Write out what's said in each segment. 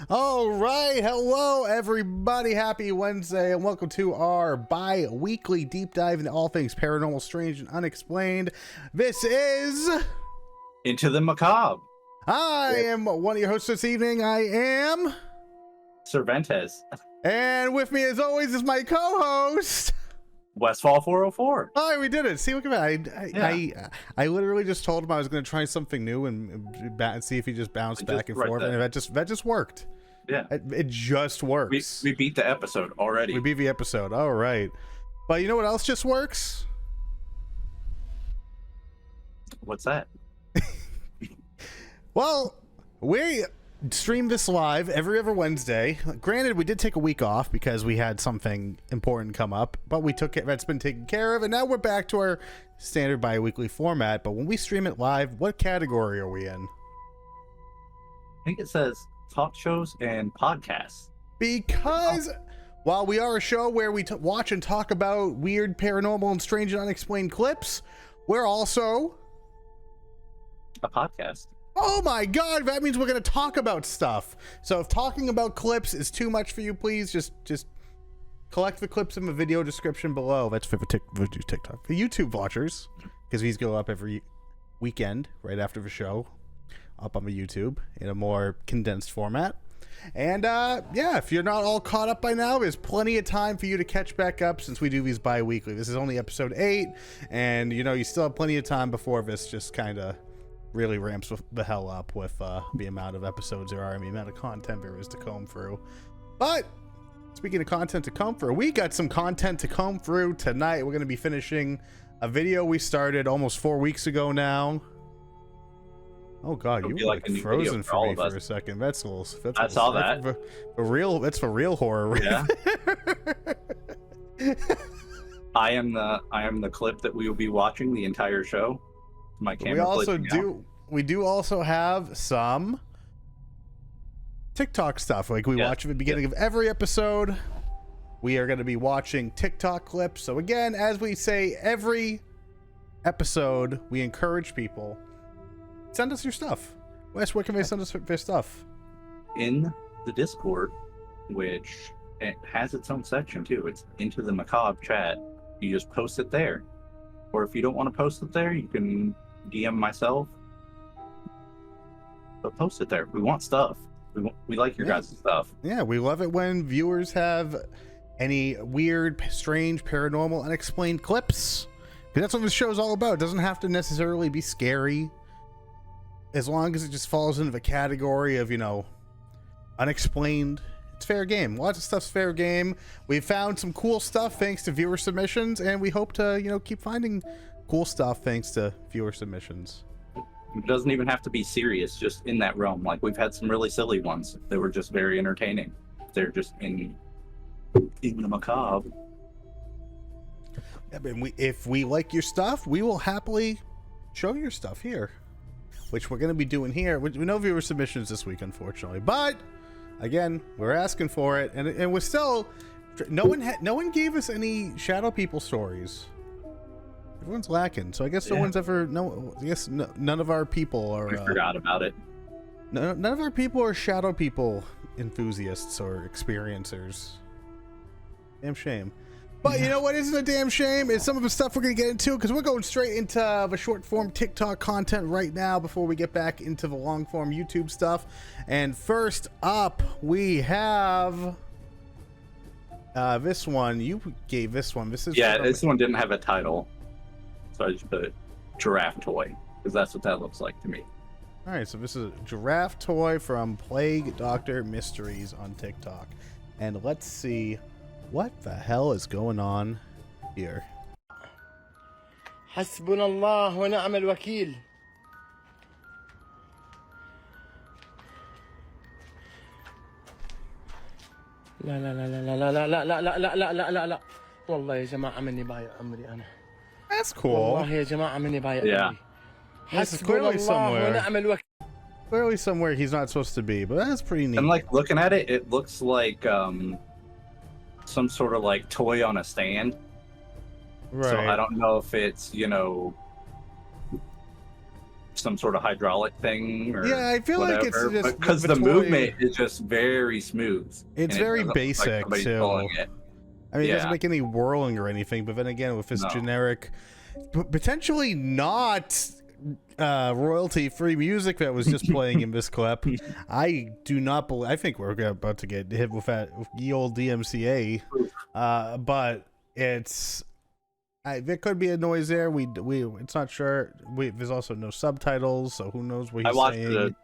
All right, hello everybody, happy Wednesday, and welcome to our bi-weekly deep dive into all things paranormal, strange, and unexplained. This is Into the Macabre. I am one of your hosts this evening. I am Cerventes. And with me as always is my co-host Westphal404. Oh, we did it. See, look at that. I literally just told him I was going to try something new and see if he just bounced back and forth, and that just worked. Yeah, it just works. We beat the episode already. We beat the episode. All right, but you know what else just works? What's that? Well, we stream this live every other Wednesday. Granted, we did take a week off because we had something important come up, but we took it. That's been taken care of, and now we're back to our standard bi-weekly format. But when we stream it live, what category are we in? I think it says talk shows and podcasts. Because while we are a show where we watch and talk about weird, paranormal, and strange and unexplained clips, we're also a podcast. Oh my god, that means we're going to talk about stuff. So if talking about clips is too much for you, please just collect the clips in the video description below. That's for TikTok. For YouTube watchers, because these go up every weekend right after the show, up on the YouTube in a more condensed format. And yeah, if you're not all caught up by now, there's plenty of time for you to catch back up since we do these bi-weekly. This is only episode 8, and you know, you still have plenty of time before this just kind of really ramps the hell up with the amount of episodes there are and the amount of content there is to comb through. But speaking of content to comb through, we got some content to comb through tonight. We're going to be finishing a video we started almost 4 weeks ago now. Oh god, you were like frozen for me for a second. That's a little. I saw that. That's for real horror. Yeah. I am the clip that we will be watching the entire show. My camera. We do also have some TikTok stuff. Like we watch at the beginning of every episode. We are going to be watching TikTok clips. So again, as we say every episode, we encourage people, send us your stuff. Wes, where can they send us their stuff? In the Discord, which it has its own section too. It's Into the Macabre chat. You just post it there. Or if you don't want to post it there, you can DM myself. But post it there. We want stuff. We like your guys' stuff. Yeah, we love it when viewers have any weird, strange, paranormal, unexplained clips. Because that's what this show is all about. It doesn't have to necessarily be scary. As long as it just falls into the category of, you know, unexplained. It's fair game. Lots of stuff's fair game. We've found some cool stuff thanks to viewer submissions, and we hope to, you know, keep finding cool stuff thanks to viewer submissions. It doesn't even have to be serious, just in that realm. Like, we've had some really silly ones that were just very entertaining. They're just in the macabre. Yeah, but if we like your stuff, we will happily show your stuff here, which we're going to be doing here. We no viewer submissions this week, unfortunately, but again, we're asking for it, and we're still no one gave us any shadow people stories. Everyone's lacking, so I guess none of our people are. We forgot about it. None of our people are shadow people enthusiasts or experiencers. Damn shame. But you know what isn't a damn shame is some of the stuff we're going to get into, because we're going straight into the short form TikTok content right now before we get back into the long form YouTube stuff. And first up, we have this one. You gave this one. This one didn't have a title. So I just put giraffe toy, because that's what that looks like to me. All right, so this is a giraffe toy from Plague Doctor Mysteries on TikTok. And let's see what the hell is going on here. حسبنا الله ونعم الوكيل. لا لا لا لا لا لا لا لا لا لا لا لا لا والله يا جماعة مني بايع عمري أنا. That's cool. والله يا جماعة مني بايع عمري. حسبنا الله ونعم الوكيل. Clearly somewhere he's not supposed to be, but that's pretty neat. And like looking at it, it looks like some sort of like toy on a stand. Right. So I don't know if it's, you know, some sort of hydraulic thing or Yeah, I feel like it's whatever, just because the movement is just very smooth. It's very basic too. I mean, it doesn't make any whirling or anything, but then again, with this generic, potentially not royalty-free music that was just playing in this clip, I do not believe. I think we're about to get hit with that with ye old DMCA, but it's. There could be a noise there. It's not sure. There's also no subtitles, so who knows what he's saying. I watched it a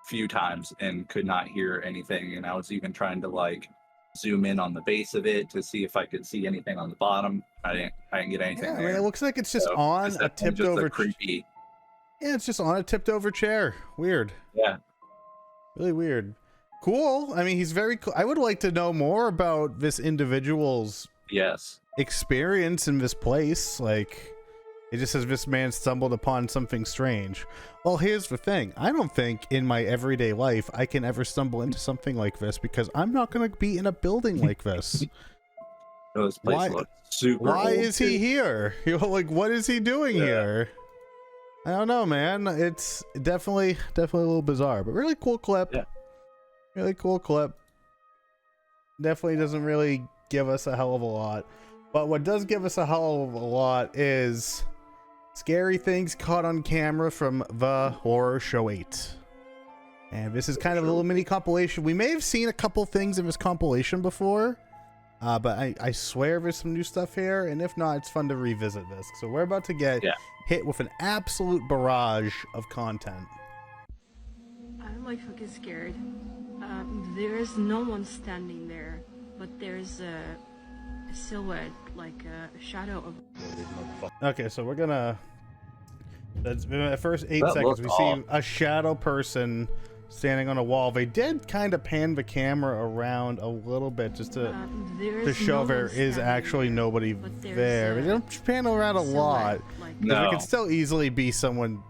few times and could not hear anything, and I was even trying to like zoom in on the base of it to see if I could see anything on the bottom. I didn't get anything. Yeah, I mean, it looks like it's just on a tipped over. Creepy. Yeah, it's just on a tipped over chair. Weird. Yeah. Really weird. Cool. I mean, he's very cool. I would like to know more about this individual's experience in this place. Like, it just says this man stumbled upon something strange. Well, here's the thing. I don't think in my everyday life I can ever stumble into something like this because I'm not going to be in a building like this. This place looks super Why old is he here? You know, like, what is he doing here? I don't know, man. It's definitely a little bizarre, but really cool clip. Yeah. Really cool clip. Definitely doesn't really give us a hell of a lot. But what does give us a hell of a lot is scary things caught on camera from the Horror Show 8. And this is kind of a little mini compilation. We may have seen a couple things in this compilation before. But I swear there's some new stuff here, and if not, it's fun to revisit this. So we're about to get hit with an absolute barrage of content. I'm like fucking scared. There's no one standing there, but there's a silhouette, like a shadow of... Okay, so we're gonna... That's the first 8 seconds. We see a shadow person standing on a wall. They did kind of pan the camera around a little bit just to show there is actually nobody there. They don't pan around a lot. There could still easily be someone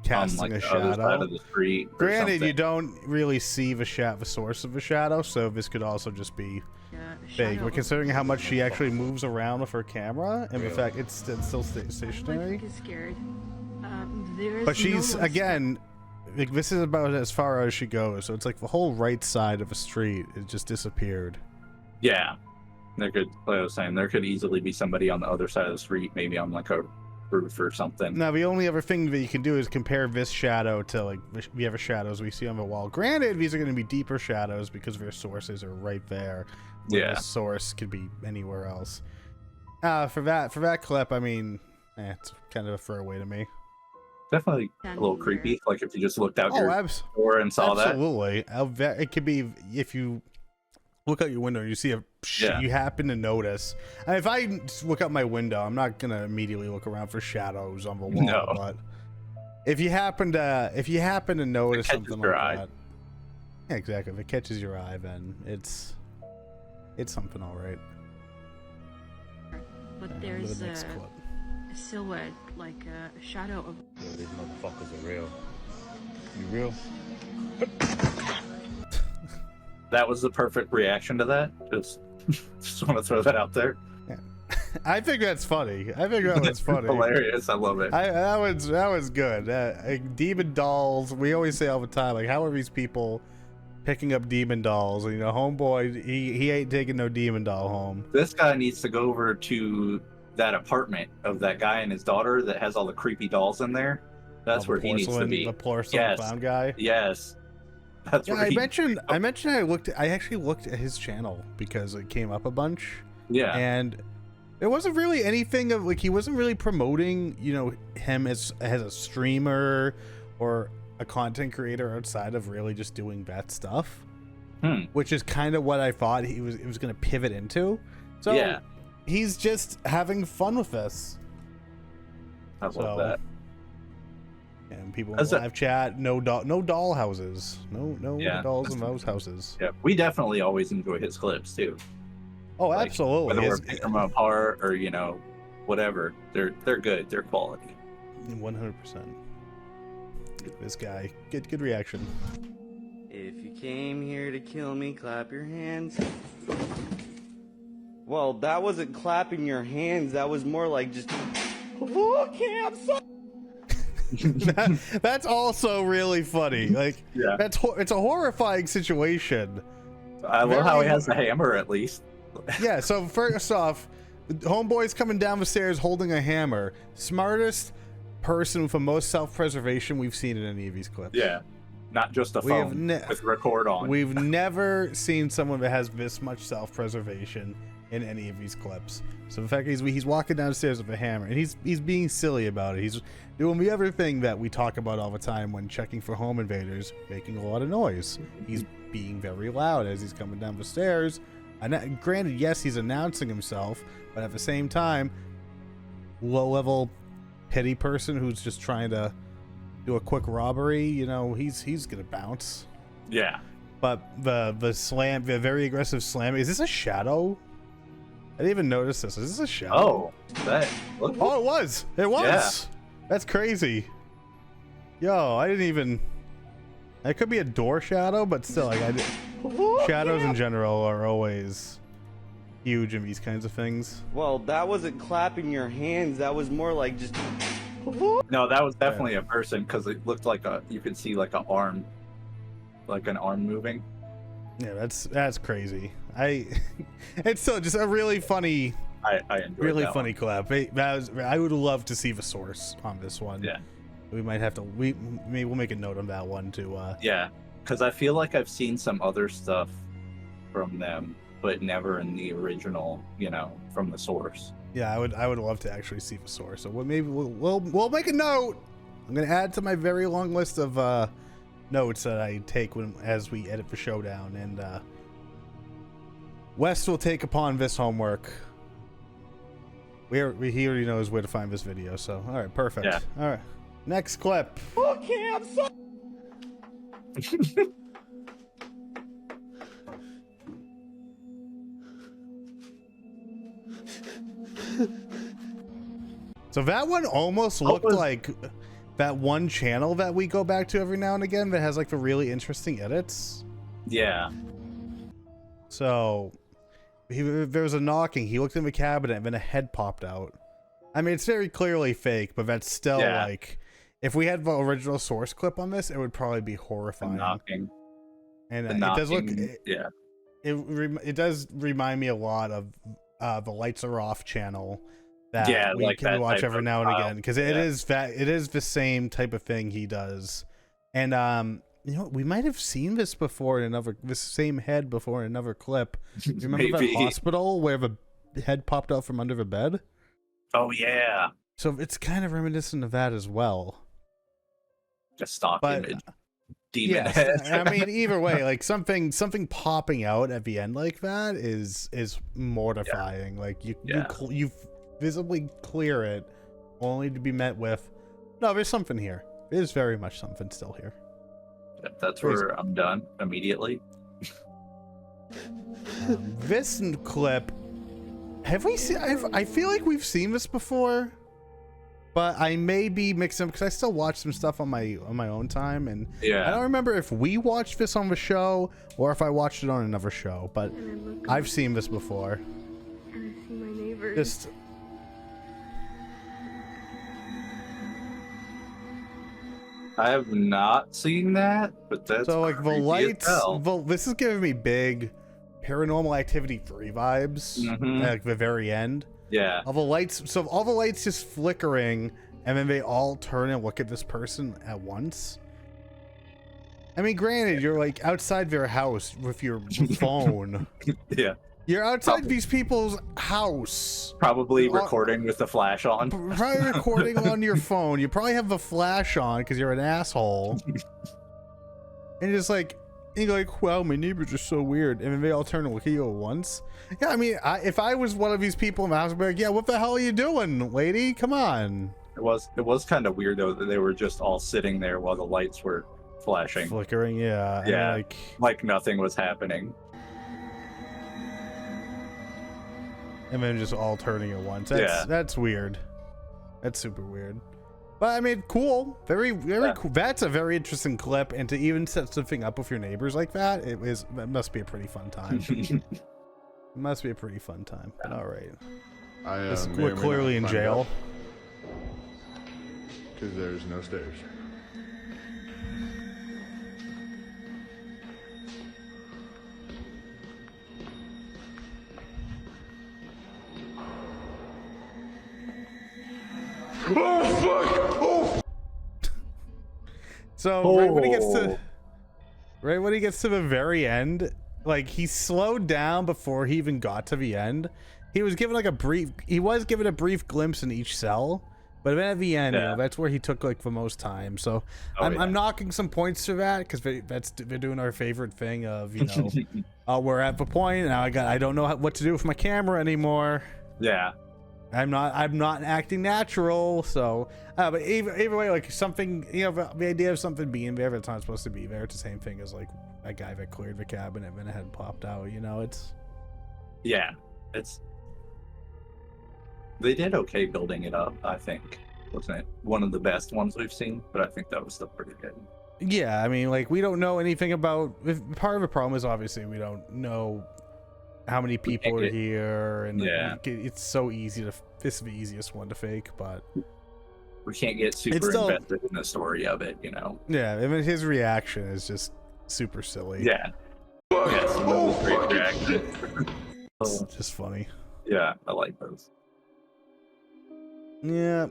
casting a shadow. Of the street Granted, you don't really see the source of the shadow, so this could also just be fake. But considering how much she actually moves around with her camera, and the fact it's still stationary. But she's, again, like, this is about as far as she goes, so it's like the whole right side of a street it just disappeared. Yeah, there could, like I was saying, there could easily be somebody on the other side of the street, maybe on like a roof or something. Now the only other thing that you can do is compare this shadow to like the other shadows we see on the wall. Granted, these are going to be deeper shadows because their sources are right there. The source could be anywhere else. For that clip, I mean, it's kind of a throwaway to me. Definitely a little creepy. Like if you just looked out your door and saw that. Absolutely. It could be if you look out your window and you see you happen to notice. And if I look out my window, I'm not gonna immediately look around for shadows on the wall. No. But if you happen to notice something like that, yeah, exactly. If it catches your eye, then it's something, all right. But there's a silhouette, like a shadow of... These motherfuckers are real. You real? That was the perfect reaction to that. Just want to throw that out there. Yeah. I think that's funny. I think that was funny. Hilarious. I love it. That was good. Like, demon dolls. We always say all the time, like, how are these people picking up demon dolls? You know, homeboy, he ain't taking no demon doll home. This guy needs to go over to that apartment of that guy and his daughter that has all the creepy dolls in there. That's where he needs to be. The porcelain clown guy. Yes. That's where I mentioned I actually looked at his channel because it came up a bunch. Yeah. And there wasn't really anything of like, he wasn't really promoting, you know, him as a streamer or a content creator outside of really just doing that stuff. Which is kind of what I thought it was going to pivot into. So yeah. He's just having fun with this. I love that. And people in live chat, no doll houses. No dolls in those houses. Yeah, we definitely always enjoy his clips too. Oh, like, absolutely. Whether we're picking them apart or, you know, whatever. They're good. They're quality. 100%. This guy. Good reaction. If you came here to kill me, clap your hands. Well, that wasn't clapping your hands. That was more like just, okay, I'm sorry. That's also really funny. Like, Yeah. it's a horrifying situation. I love how he has a hammer at least. Yeah, so first off, homeboy's coming down the stairs holding a hammer. Smartest person with the most self-preservation we've seen in any of these clips. Yeah. Not just a phone with record on. We've never seen someone that has this much self-preservation in any of these clips. So the fact he's walking downstairs with a hammer, and he's being silly about it. He's doing the other thing that we talk about all the time when checking for home invaders, making a lot of noise. He's being very loud as he's coming down the stairs. And granted, yes, he's announcing himself, but at the same time, low-level petty person who's just trying to do a quick robbery, you know, he's gonna bounce. Yeah. But the very aggressive slam. Is this a shadow? I didn't even notice this. Is this a shadow? Oh, it was. It was. Yeah. That's crazy. Yo, I didn't even. It could be a door shadow, but still, like shadows in general are always huge in these kinds of things. Well, that wasn't clapping your hands. That was more like just. No, that was definitely a person because it looked like you could see like an arm moving. Yeah, that's crazy. It's still just a really funny. I enjoyed really that funny one. clip. I would love to see the source on this one. Yeah, we might have to. Maybe we'll make a note on that one too. Yeah, because I feel like I've seen some other stuff from them, but never in the original. You know, from the source. Yeah, I would love to actually see the source. So maybe we'll make a note. I'm gonna add to my very long list of notes that I take as we edit the show down, and West will take upon this homework. He already knows where to find this video, so all right, perfect. Yeah. All right, next clip. Okay, I'm sorry. So that one almost looked like that one channel that we go back to every now and again that has like the really interesting edits. Yeah. So there was a knocking. He looked in the cabinet and then a head popped out. I mean, it's very clearly fake, but that's still like, if we had the original source clip on this, it would probably be horrifying. The knocking. And it does look. Yeah. It does remind me a lot of the Lights Are Off channel that we can watch every now and again, because it is the same type of thing he does. And you know, we might have seen this before in this same head before in another clip. You remember that hospital where the head popped out from under the bed? Oh yeah. So it's kind of reminiscent of that as well. Just stock image. Demon head. I mean, either way, like something popping out at the end like that is mortifying. Like you visibly clear it, only to be met with, no, there's something here. There's very much something still here. That's where I'm done immediately. This clip, have we seen? I feel like we've seen this before, but I may be mixing because I still watch some stuff on my own time, and I don't remember if we watched this on the show or if I watched it on another show. But I've seen this before. And I see my neighbors. Just. I have not seen that, but that's so like the lights. This is giving me big Paranormal Activity 3 vibes at like the very end. Yeah. All the lights. So all the lights just flickering, and then they all turn and look at this person at once. I mean, granted, you're like outside their house with your phone. Yeah. You're outside these people's house. Probably recording with the flash on. Probably recording on your phone. You probably have the flash on because you're an asshole. And you're just like, you're like, wow, my neighbors are so weird. And then they all turn and look at you at once. Yeah, I mean, if I was one of these people in the house, I'd be like, yeah, what the hell are you doing, lady? Come on. It was kind of weird though that they were just all sitting there while the lights were flashing, flickering. Yeah. Yeah. And like nothing was happening. And then just all turning at once. That's weird. That's super weird. But I mean, cool. Very cool. That's a very interesting clip. And to even set something up with your neighbors like that, it must be a pretty fun time. It must be a pretty fun time. All right. we're clearly in jail. Because there's no stairs. So right when he gets to the very end, like he slowed down before he even got to the end. He was given a brief glimpse in each cell, but then at the end, you know, that's where he took like the most time. So I'm knocking some points for that because they're doing our favorite thing of, you know, we're at the point now. I don't know what to do with my camera anymore. Yeah. I'm not acting natural, so but either way, like something, you know, the idea of something being there that's not supposed to be there, it's the same thing as like a guy that cleared the cabinet and then it had popped out, you know. They did okay building it up, I think. Wasn't it one of the best ones we've seen? But I think that was still pretty good. Yeah, I mean, like we don't know anything about, part of the problem is obviously we don't know how many people are here, and it's so easy to, this is the easiest one to fake, but we can't get super invested in the story of it, you know. Yeah, I mean, his reaction is just super silly. Yeah, some really great reaction. It's just funny. Yeah, I like those. Yeah,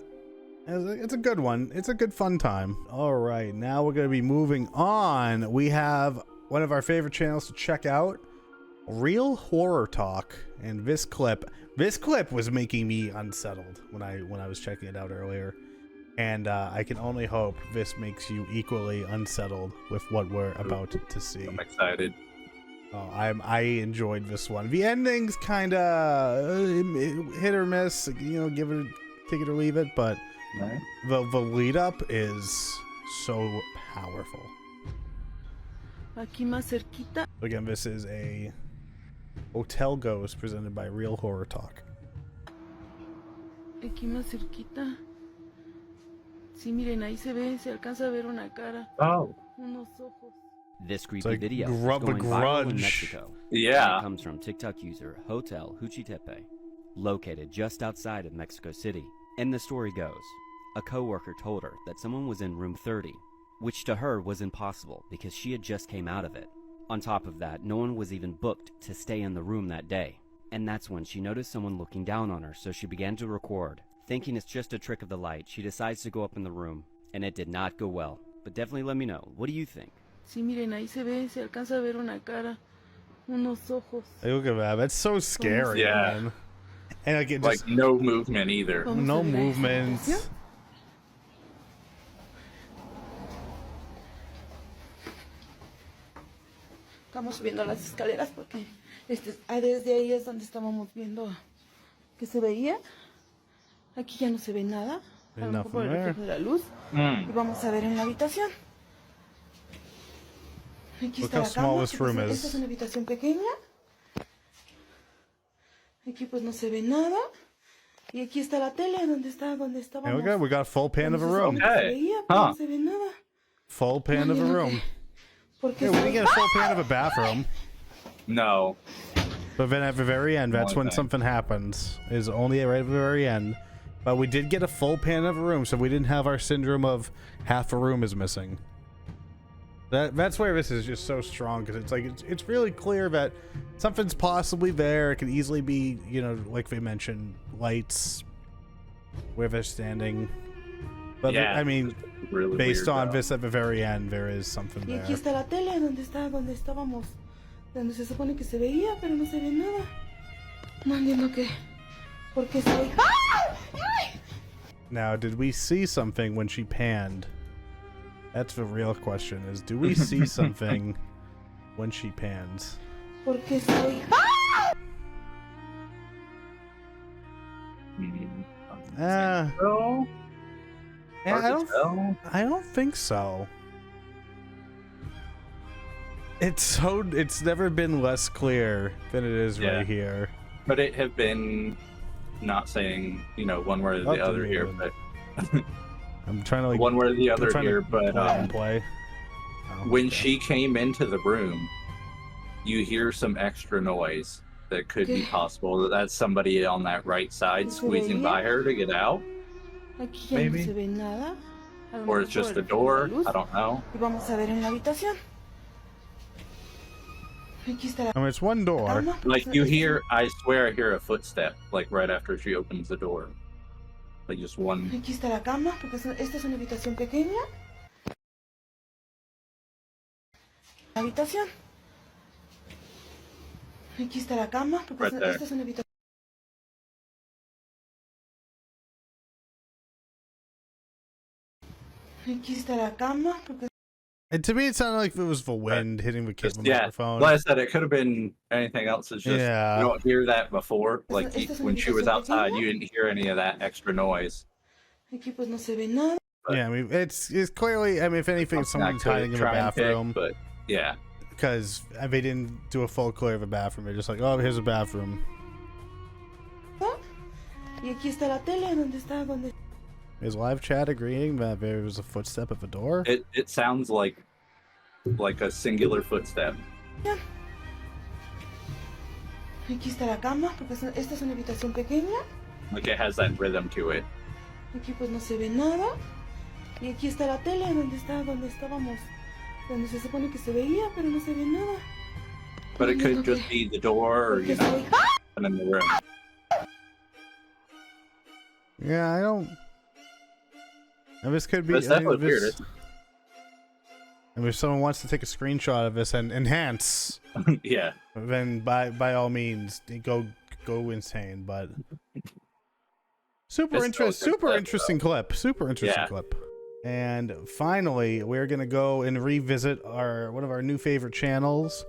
it's a good one. It's a good fun time. All right, now we're gonna be moving on. We have one of our favorite channels to check out, Real Horror Talk, and this clip was making me unsettled when I was checking it out earlier, and I can only hope this makes you equally unsettled with what we're about to see. I'm excited. I enjoyed this one. The ending's kind of hit or miss, you know, give it, take it or leave it, but the lead up is so powerful. Aquí más cerquita. Again, this is a Hotel Ghost presented by Real Horror Talk. Aquí más cerquita. Sí, miren, ahí se alcanza a ver una cara. Oh. Unos ojos. This creepy like video is going viral in Mexico. Yeah. It comes from TikTok user Hotel Huchitepe, located just outside of Mexico City. And the story goes, a coworker told her that someone was in room 30, which to her was impossible because she had just came out of it. On top of that, no one was even booked to stay in the room that day. And that's when she noticed someone looking down on her, so she began to record. Thinking it's just a trick of the light, she decides to go up in the room, and it did not go well. But definitely let me know, what do you think? Sí, miren, ahí se alcanza a ver una cara, unos ojos. Hey, look at that, that's so scary, man. And like, like no movement either. No movement. Estamos subiendo las escaleras porque desde ahí es donde estábamos viendo que se veía. Aquí ya no se ve nada. A lo mejor por el reflejo de la luz. Y vamos a ver en la habitación. Aquí está la cama. Esta es una habitación pequeña. Aquí pues no se ve nada. Y aquí está la tele donde estábamos. We got a full pan of a room. No se ve nada. Full pan of a room. Yeah, we didn't get a full pan of a bathroom. No. But then at the very end, that's when something happens. Is only right at the very end. But we did get a full pan of a room, so we didn't have our syndrome of half a room is missing. That's where this is just so strong, because it's like it's really clear that something's possibly there. It could easily be, you know, like they mentioned, lights, where they're standing. But yeah, I mean, really based weird, on this at the very end, there is something there. Y aquí está la tele donde estábamos, donde se supone que se veía, pero no se ve nada. No entiendo por qué se ve. Now, did we see something when she panned? That's the real question, is do we see something when she pans? ¿Por qué se ve? I don't think so. It's never been less clear than it is right here. But it have been not saying, you know, one way or the other here, but I'm trying to like one way or the other here, but play. When she came into the room, you hear some extra noise that could be possible. That's somebody on that right side squeezing by her to get out. Aquí ya no se ve nada. lo Or mejor it's just por a door. la luz. I don't know. Y vamos a ver en la habitación. Aquí está la I mean, it's one door. cama. Like you hear, I swear I hear a footstep, like right after she opens the door. Like just one. Aquí está la cama, porque esta es una habitación pequeña. La habitación. Aquí está la cama, porque Right there. esta es una habitación. Aquí está la cama, porque And to me, it sounded like it was the wind hitting the Just, kid yeah, microphone. like I said, it could have been anything else. It's just Yeah. you don't hear that before. Like Esta es una when she was habitación outside, pequeña. you didn't hear any of that extra noise. aquí pues no se ve nada. Yeah, I mean, it's clearly, I mean, if anything, Something I someone's could hiding in the try and pick, bathroom. but yeah, Because they didn't do a full clear of a bathroom. They're just like, oh, here's a bathroom. Y aquí está la tele, donde está, donde Is live chat agreeing that there was a footstep at the door? it sounds like a singular footstep. aquí está la cama, porque esta es una habitación pequeña. Like it has that rhythm to it. Aquí pues no se ve nada. Y aquí está la tele, donde está, donde estábamos, donde se supone que se veía, pero no se ve nada. But it could just be the door, or you know, and in the room. Yeah, I don't. And this could be. That's definitely weird. And if someone wants to take a screenshot of this and enhance, Yeah. then by all means go insane. But super interesting clip. Yeah. And finally, we're gonna go and revisit one of our new favorite channels,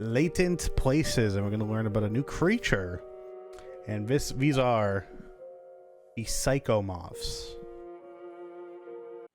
Latent Places, and we're gonna learn about a new creature. And these are the psycho moths.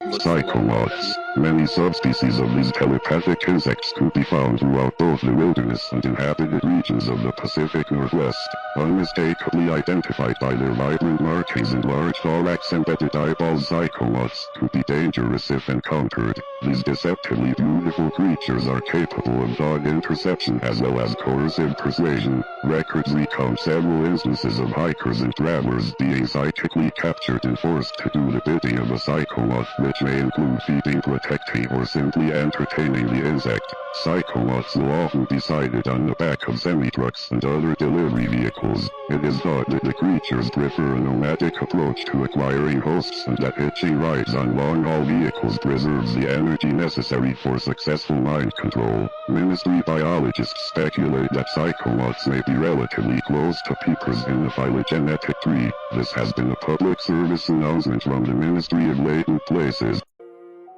Psychomoths. Many subspecies of these telepathic insects could be found throughout both the wilderness and inhabited regions of the Pacific Northwest, unmistakably identified by their vibrant markings and large thorax-embedded eyeballs. Psychomoths could be dangerous if encountered. These deceptively beautiful creatures are capable of thought interception as well as coercive persuasion. Records recount several instances of hikers and travelers being psychically captured and forced to do the bidding of a psychomoth, which may include feeding, protecting, or simply entertaining the insect. Psychomoths will often be sighted on the back of semi-trucks and other delivery vehicles. It is thought that the creatures prefer a nomadic approach to acquiring hosts and that hitching rides on long-haul vehicles preserves the energy necessary for successful mind control. Ministry biologists speculate that psychomoths may be relatively close to peepers in the phylogenetic tree. This has been a public service announcement from the Ministry of Latent Places.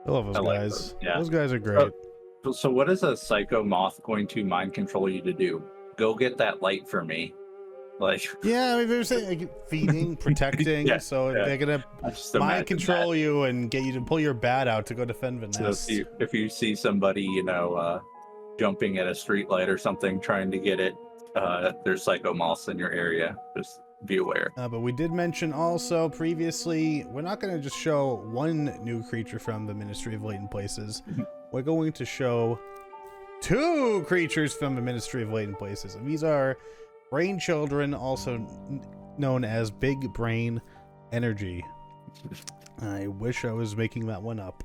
I love those I like guys. those, yeah. Those guys are great. So what is a psycho moth going to mind control you to do? Go get that light for me. Like Yeah, I mean, they're saying like, feeding, protecting, Yeah, so yeah. they're gonna I just mind imagine control that. you and get you to pull your bat out to go defend the So nest. if you see somebody, jumping at a street light or something, trying to get it, there's psycho moths in your area. Just be aware. But we did mention also previously, we're not going to just show one new creature from the Ministry of Latent Places. We're going to show 2 creatures from the Ministry of Latent Places. And these are brain children, also known as big brain energy. I wish I was making that one up.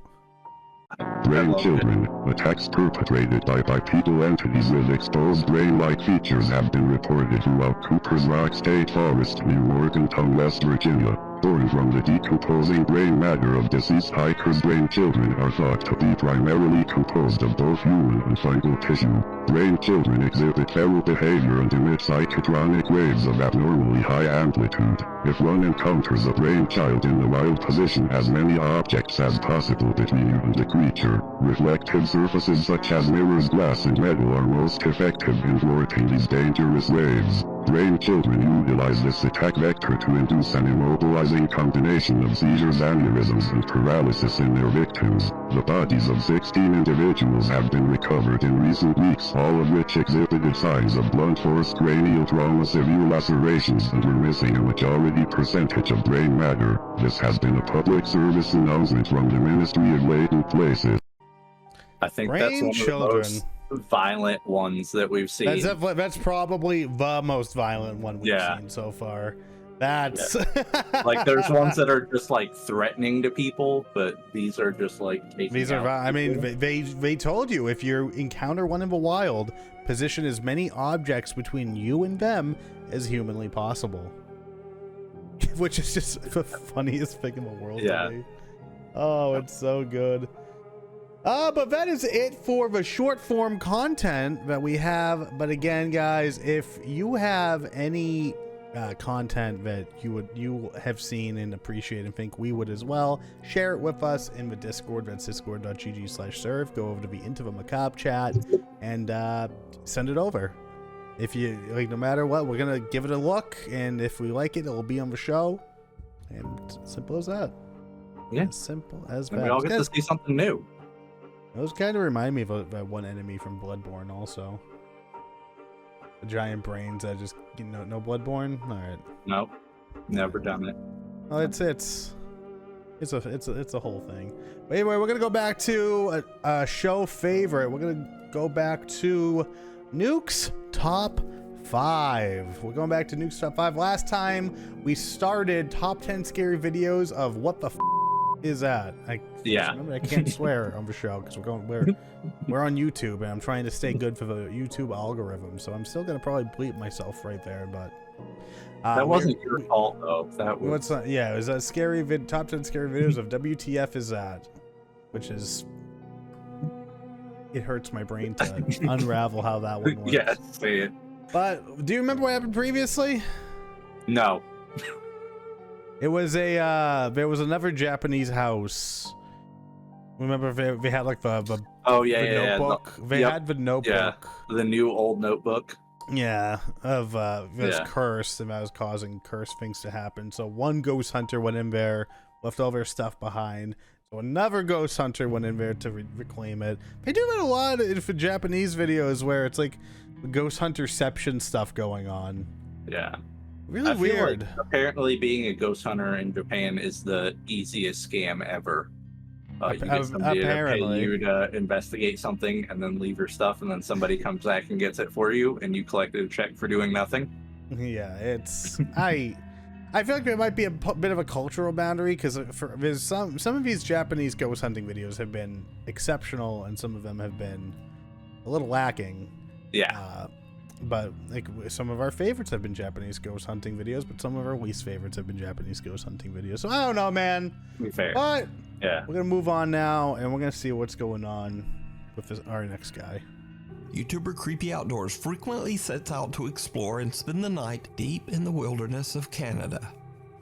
Brain children, attacks perpetrated by bipedal entities with exposed brain-like features have been reported throughout Cooper's Rock State Forest near Morgantown, West Virginia. Born from the decomposing brain matter of deceased hikers, brain children are thought to be primarily composed of both human and fungal tissue. Brain children exhibit feral behavior and emit psychotronic waves of abnormally high amplitude. If one encounters a brain child in the wild, position as many objects as possible between you and the creature. Reflective surfaces such as mirrors, glass, and metal are most effective in thwarting these dangerous waves. Brain children utilize this attack vector to induce an immobilizing combination of seizures, aneurysms, and paralysis in their victims. The bodies of 16 individuals have been recovered in recent weeks, all of which exhibited signs of blunt force cranial trauma, severe lacerations, and were missing a majority percentage of brain matter. This has been a public service announcement from the Ministry of Latent Places. I think Brain that's one children. of the most violent ones that we've seen. That's probably the most violent one we've Yeah. seen so far. That's Like there's ones that are just like threatening to people, but these are just like taking these are. out I mean, people. they told you if you encounter one in the wild, position as many objects between you and them as humanly possible. Which is just the funniest thing in the world to me. Oh, it's so good. But that is it for the short form content that we have. But again, guys, if you have any content that you have seen and appreciate and think we would as well, share it with us in the Discord. That's discord.gg/serve. Go over to the Into the Macabre chat and send it over. If you like, no matter what, we're gonna give it a look, and if we like it, it'll be on the show. And simple as that. Yeah, as simple as and that. we all get to see something new. Those kind of remind me of that one enemy from Bloodborne, also. The giant brains that just, you know, no Bloodborne. All right. Nope, never done it. Oh, it's a whole thing. But anyway, we're gonna go back to a show favorite. We're gonna go back to Nuke's Top 5. We're going back to Nuke's Top 5. Last time we started top 10 scary videos of what the is that? Remember, I can't swear on the show because we're on YouTube, and I'm trying to stay good for the YouTube algorithm. So I'm still gonna probably bleep myself right there, but that wasn't your fault though. That was it was a scary top 10 scary videos of WTF is that, which is. It hurts my brain to unravel how that one works. Yeah, say it. But do you remember what happened previously? No. It was there was another Japanese house. Remember they had like the notebook. They had the notebook. Yeah, the new old notebook. Yeah, of this curse, and that was causing cursed things to happen. So one ghost hunter went in there, left all their stuff behind. So another ghost hunter went in there to reclaim it. They do that a lot for Japanese videos where it's like ghost hunterception stuff going on. Yeah. Really I feel weird. like apparently being a ghost hunter in Japan is the easiest scam ever. You get somebody to pay you to investigate something and then leave your stuff, and then somebody comes back and gets it for you, and you collected a check for doing nothing. Yeah, it's I feel like there might be a bit of a cultural boundary because there's some of these Japanese ghost hunting videos have been exceptional, and some of them have been a little lacking. Yeah. But like some of our favorites have been Japanese ghost hunting videos, but some of our least favorites have been Japanese ghost hunting videos. So I don't know, man. To be fair. But yeah, we're gonna move on now, and we're gonna see what's going on with our next guy. YouTuber Creepy Outdoors frequently sets out to explore and spend the night deep in the wilderness of Canada.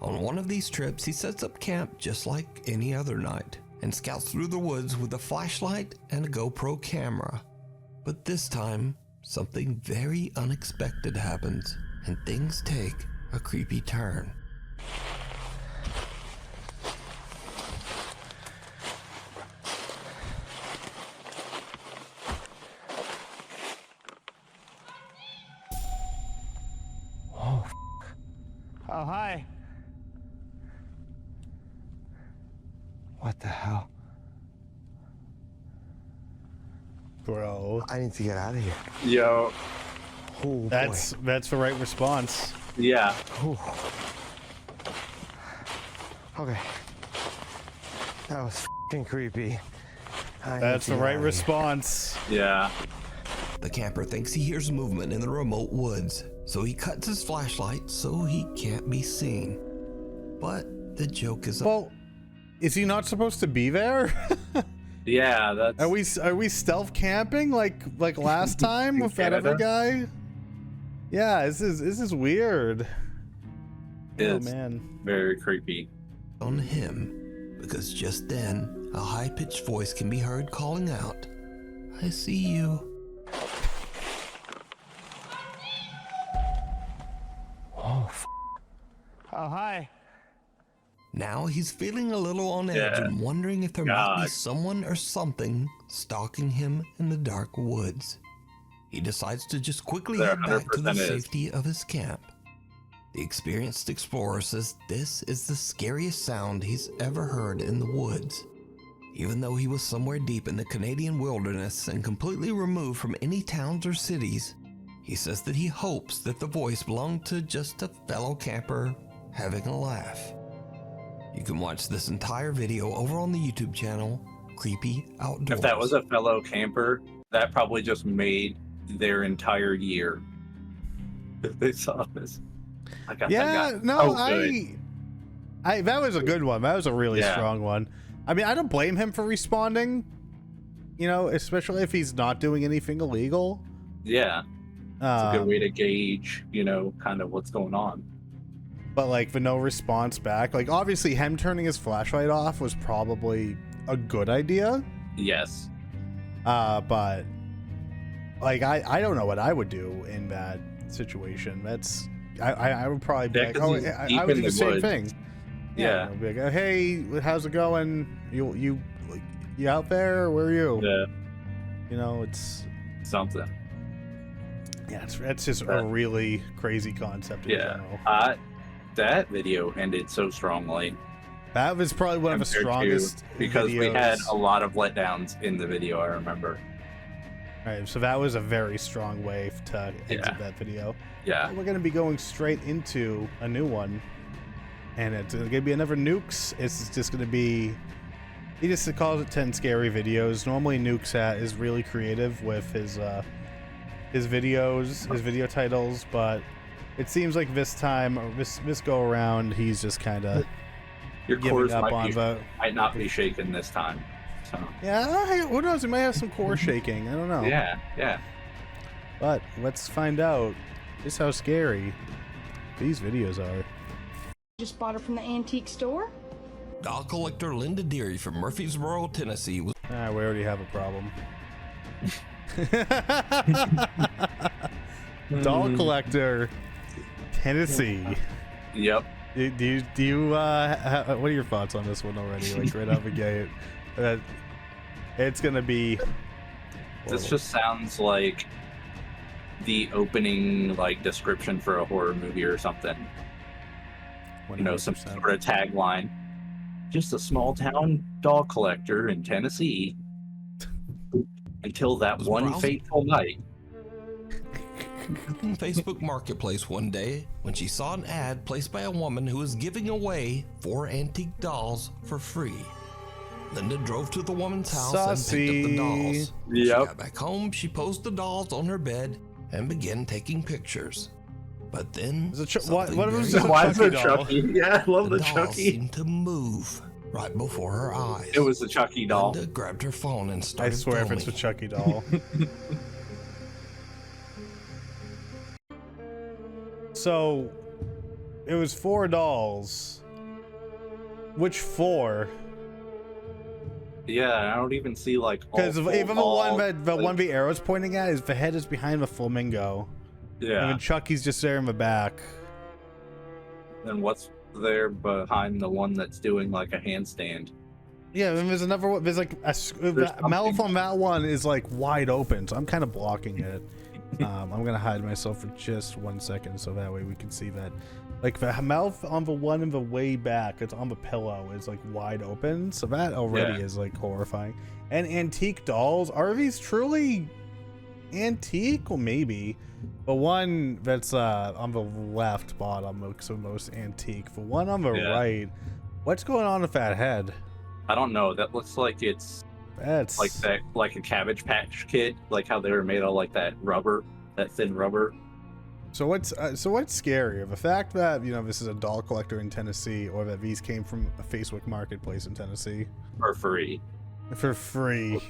On one of these trips, he sets up camp just like any other night and scouts through the woods with a flashlight and a GoPro camera. But this time, something very unexpected happens, and things take a creepy turn. Oh, hi. What the hell? Bro. I need to get out of here. Yo. Oh, that's the right response. Yeah. Ooh. Okay. That was f***ing creepy. That's the right response. Yeah. The camper thinks he hears movement in the remote woods, so he cuts his flashlight so he can't be seen. But the joke is... Well, is he not supposed to be there? Yeah, that's... Are we stealth camping like last time with that other guy? Yeah, this is weird. It's man. Very creepy. On him, because just then, a high-pitched voice can be heard calling out, "I see you." Oh, oh, hi. Now he's feeling a little on edge and wondering if there might be someone or something stalking him in the dark woods. He decides to just quickly head back to the safety of his camp. The experienced explorer says this is the scariest sound he's ever heard in the woods. Even though he was somewhere deep in the Canadian wilderness and completely removed from any towns or cities, he says that he hopes that the voice belonged to just a fellow camper having a laugh. You can watch this entire video over on the YouTube channel, Creepy Outdoors. If that was a fellow camper, that probably just made their entire year. If they saw this. That was a good one. That was a really strong one. I mean, I don't blame him for responding, you know, especially if he's not doing anything illegal. Yeah. It's a good way to gauge, you know, kind of what's going on. But like the no response back, like obviously him turning his flashlight off was probably a good idea. Yes. But like I don't know what I would do in that situation. That's I would probably be like, oh, I would do the same thing. Yeah. I'd be like, hey, how's it going? You out there? Where are you? Yeah. You know, it's something. Yeah, it's just a really crazy concept in general. That video ended so strongly. That was probably one of the strongest because videos. we had a lot of letdowns in the video, I remember. All right, so that was a very strong way to exit that video. Yeah. We're going to be going straight into a new one. And it's going to be another Nukes. It's just going to be... He just calls it 10 scary videos. Normally Nukes is really creative with his videos, his video titles, but it seems like this time, or this go around, he's just kind of giving up on the... Might not be shaken this time. So. Yeah, who knows? He might have some core shaking. I don't know. Yeah. But let's find out just how scary these videos are. Just bought her from the antique store. Doll collector Linda Deary from Murfreesboro, Tennessee was... We already have a problem. Doll collector, Tennessee. Yep. Do you what are your thoughts on this one already? Like right out the gate, it's gonna be. This just sounds like the opening description for a horror movie or something. 100%. You know, some sort of tagline. Just a small town doll collector in Tennessee until that one fateful night. On Facebook Marketplace one day when she saw an ad placed by a woman who was giving away 4 antique dolls for free. Linda drove to the woman's house and picked up the dolls. When she got back home, she posed the dolls on her bed and began taking pictures. But then, why is it Chucky? Yeah, I love the doll Chucky. seemed to move right before her eyes. It was the Chucky doll. Linda grabbed her phone and started I swear filming. if it's the Chucky doll. So, it was 4 dolls. Which 4? Yeah, I don't even see because even the one the arrow's pointing at is the head is behind the flamingo. Yeah. And then Chucky's just there in the back. And what's there behind the one that's doing a handstand? Yeah, then there's another one. There's the mouth on that one is wide open, so I'm kind of blocking it. I'm gonna hide myself for just 1 second so that way we can see that. The mouth on the one in the way back, it's on the pillow, is wide open, so that already is horrifying. And antique dolls, are these truly antique? Well, maybe. The one that's on the left bottom looks the most antique. The one on the right, what's going on with that head? I don't know. That looks like it's like a Cabbage Patch Kid, how they were made of that rubber, that thin rubber. So what's scarier, the fact that this is a doll collector in Tennessee, or that these came from a Facebook Marketplace in Tennessee for free? For free.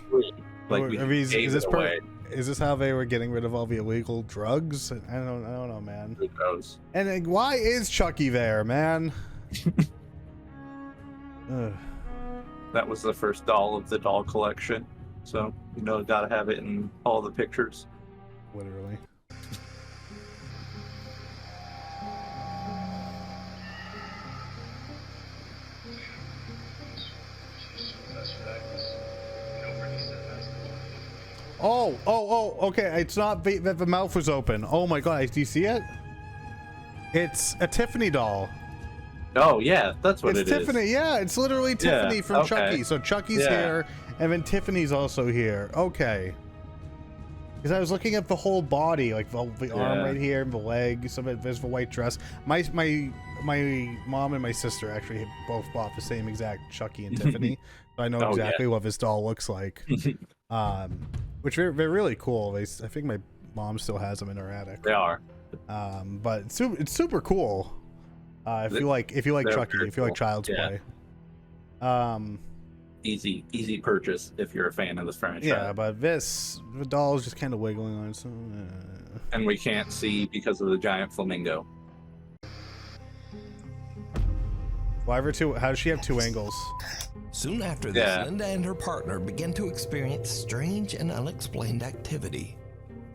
Is this how they were getting rid of all the illegal drugs? I don't know, man. Who knows? And why is Chucky there, man? That was the first doll of the doll collection, so gotta have it in all the pictures. Literally. Oh, okay. It's not that the mouth was open. Oh my god, do you see it? It's a Tiffany doll. Oh yeah, that's what it's it Tiffany. is. Yeah, it's literally Tiffany from Chucky. So Chucky's here, and then Tiffany's also here. Okay. Because I was looking at the whole body, like the arm right here, the leg, some of it, there's the white dress. My mom and my sister actually both bought the same exact Chucky and Tiffany, so I know exactly what this doll looks like. Which they're really cool. I think my mom still has them in her attic. They are. But it's super cool. If you like Chucky, if you like Child's Play. Easy purchase if you're a fan of this franchise. Yeah, but the doll is just kind of wiggling on its and we can't see because of the giant flamingo. How does she have two angles? Soon after this, Linda and her partner began to experience strange and unexplained activity.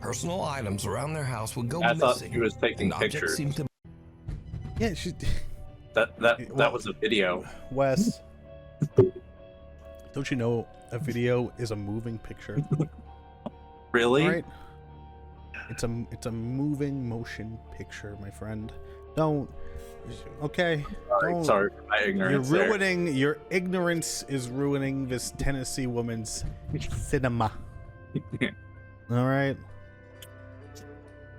Personal items around their house would go missing. I thought she was taking pictures. Yeah, she. That was a video. Wes, don't you know a video is a moving picture? Really? All right. It's a moving motion picture, my friend. Don't. Okay. Sorry for my ignorance. You're ruining your ignorance is ruining this Tennessee woman's cinema. All right.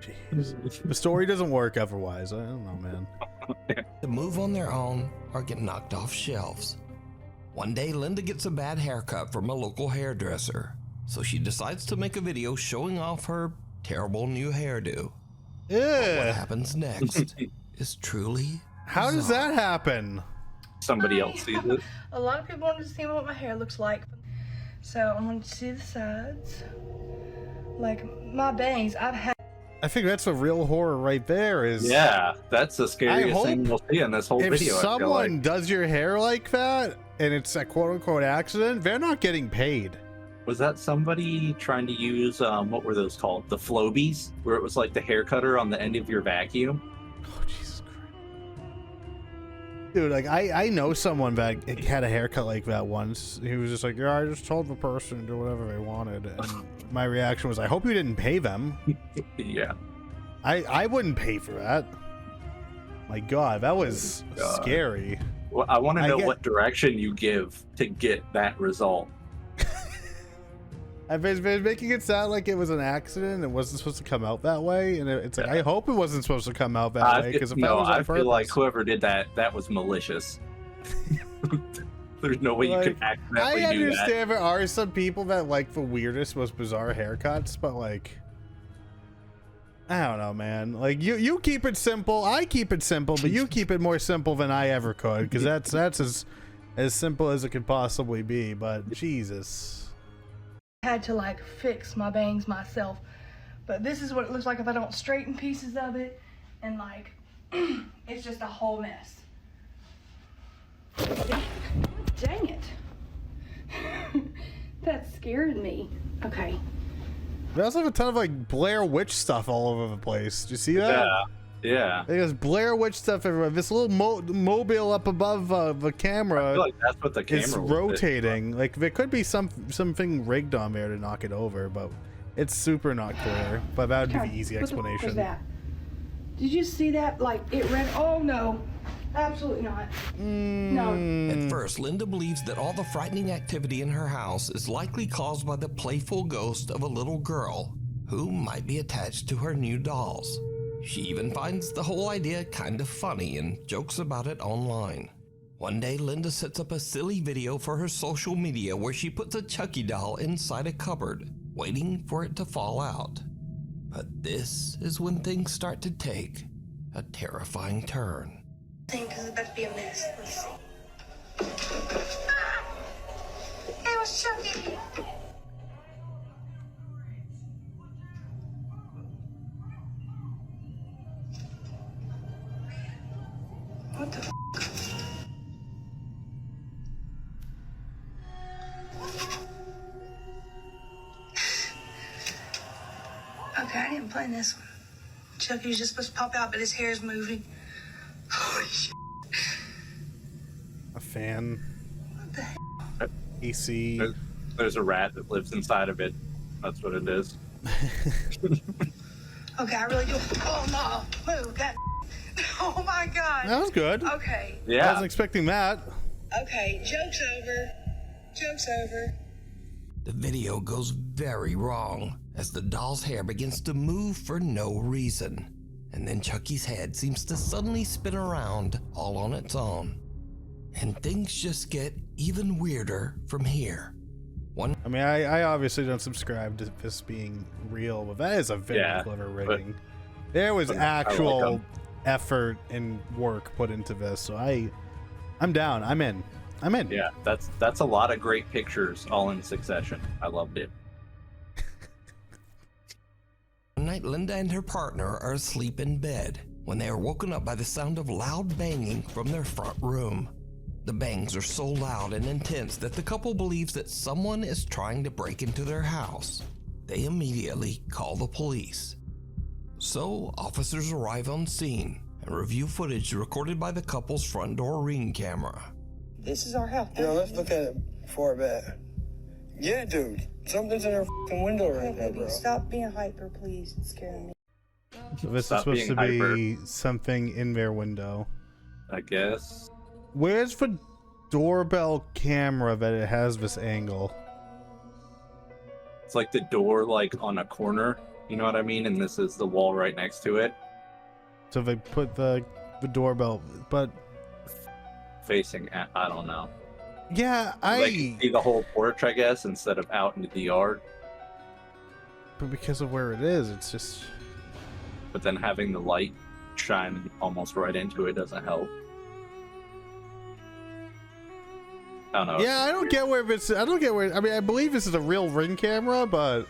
Jeez. The story doesn't work otherwise. I don't know, man. To move on their own or get knocked off shelves. One day, Linda gets a bad haircut from a local hairdresser, so she decides to make a video showing off her terrible new hairdo. Yeah. What happens next is truly How does that happen? Somebody else sees it. A lot of people wanted to see what my hair looks like, so I wanted to see the sides. Like my bangs, I think that's a real horror right there. That's the scariest thing we'll see in this whole video. If someone does your hair like that and it's a quote-unquote accident, they're not getting paid. Was that somebody trying to use what were those called? The Flobies, where it was like the hair cutter on the end of your vacuum? Oh, Jesus Christ. Dude, like I know someone that had a haircut like that once. He was just like, yeah, I just told the person to do whatever they wanted. And my reaction was, I hope you didn't pay them. Yeah. I wouldn't pay for that. My God, that was scary. Well, I want to know what direction you give to get that result. I've been making it sound like it was an accident. It wasn't supposed to come out that way, and it's like I hope it wasn't supposed to come out that way. Because I feel like whoever did that was malicious. There's no way you could accidentally do that. I understand there are some people that like the weirdest, most bizarre haircuts, but like, I don't know, man. Like you keep it simple, I keep it simple, but you keep it more simple than I ever could, because that's as simple as it could possibly be. But Jesus. had to like fix my bangs myself, but this is what it looks like if I don't straighten pieces of it, and like it's just a whole mess. Dang it. That scared me. Okay. They also have a ton of like Blair Witch stuff all over the place. Do you see that? Yeah. There's Blair Witch stuff everywhere. This little mobile up above the camera. I feel like that's what the camera is rotating. Like there could be something rigged on there to knock it over, but it's super not clear. But that would be the easy explanation. What was that? Did you see that? Like it ran. Oh no, absolutely not. No. At first, Linda believes that all the frightening activity in her house is likely caused by the playful ghost of a little girl who might be attached to her new dolls. She even finds the whole idea kind of funny and jokes about it online. One day, Linda sets up a silly video for her social media where she puts a Chucky doll inside a cupboard, waiting for it to fall out. But this is when things start to take a terrifying turn. I think it's about to be a mess. Let's see. It was Chucky. What the f? Okay, I didn't plan this one. Chucky's just supposed to pop out, but his hair is moving. Holy shit. A fan. What the hell? AC. There's a rat that lives inside of it. That's what it is. Okay, I really do. Oh no, move that. Oh my God. That was good. Okay. Yeah. I wasn't expecting that. Okay, joke's over. Joke's over. The video goes very wrong as the doll's hair begins to move for no reason. And then Chucky's head seems to suddenly spin around all on its own. And things just get even weirder from here. I mean, I obviously don't subscribe to this being real, but that is a very clever rigging. There was actual effort and work put into this, so I'm down. I'm in. Yeah, that's a lot of great pictures all in succession. I loved it. One night, Linda and her partner are asleep in bed when they are woken up by the sound of loud banging from their front room. The bangs are so loud and intense that the couple believes that someone is trying to break into their house. They immediately call the police. So, officers arrive on scene and review footage recorded by the couple's front door Ring camera. This is our house. Let's look at it before bed. Yeah, dude. Something's in our f***ing window right now, bro. Stop being hyper, please. It's scaring me. So this is supposed to be something in their window, I guess. Where's the doorbell camera that it has this angle? It's like the door, like on a corner. You know what I mean? And this is the wall right next to it. So they put the doorbell, but facing at, I don't know. Yeah, like see the whole porch, I guess, instead of out into the yard. But because of where it is, it's just. But then having the light shine almost right into it doesn't help. I don't know. Yeah, I don't get where this. I don't get where. I mean, I believe this is a real Ring camera, but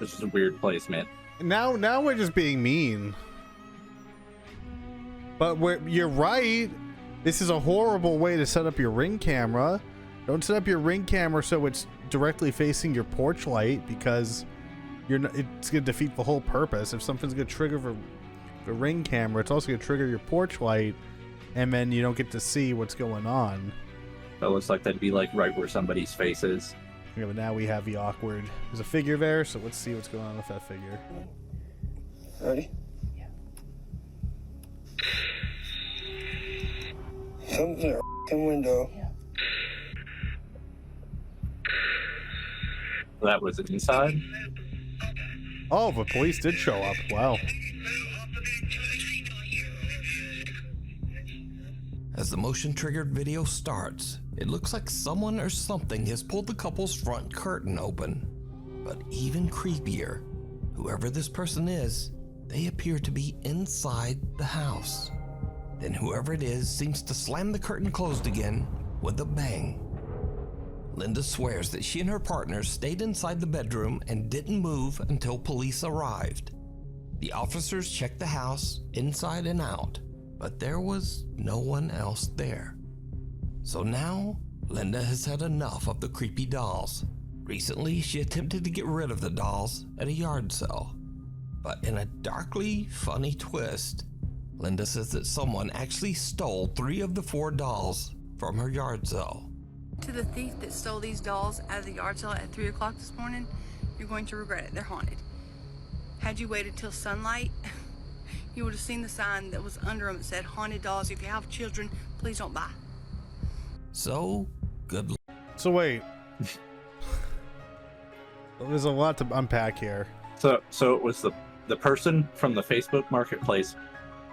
this is a weird placement. Now we're just being mean. But you're right. This is a horrible way to set up your Ring camera. Don't set up your Ring camera so it's directly facing your porch light, because it's going to defeat the whole purpose. If something's going to trigger the Ring camera, it's also going to trigger your porch light, and then you don't get to see what's going on. It looks like that'd be like right where somebody's face is. Yeah, but now we have the awkward. There's a figure there, so let's see what's going on with that figure. Ready? Yeah. Something's in our f***ing window. Yeah. That was inside? Oh, the police did show up. Wow. As the motion-triggered video starts, it looks like someone or something has pulled the couple's front curtain open. But even creepier, whoever this person is, they appear to be inside the house. Then whoever it is seems to slam the curtain closed again with a bang. Linda swears that she and her partner stayed inside the bedroom and didn't move until police arrived. The officers checked the house inside and out, but there was no one else there. So now, Linda has had enough of the creepy dolls. Recently, she attempted to get rid of the dolls at a yard sale. But in a darkly funny twist, Linda says that someone actually stole 3 of the 4 dolls from her yard sale. To the thief that stole these dolls out of the yard sale at 3 o'clock this morning, you're going to regret it. They're haunted. Had you waited till sunlight, you would have seen the sign that was under them that said, "Haunted dolls. If you have children, please don't buy." So, good luck. So wait. There's a lot to unpack here. So it was the person from the Facebook marketplace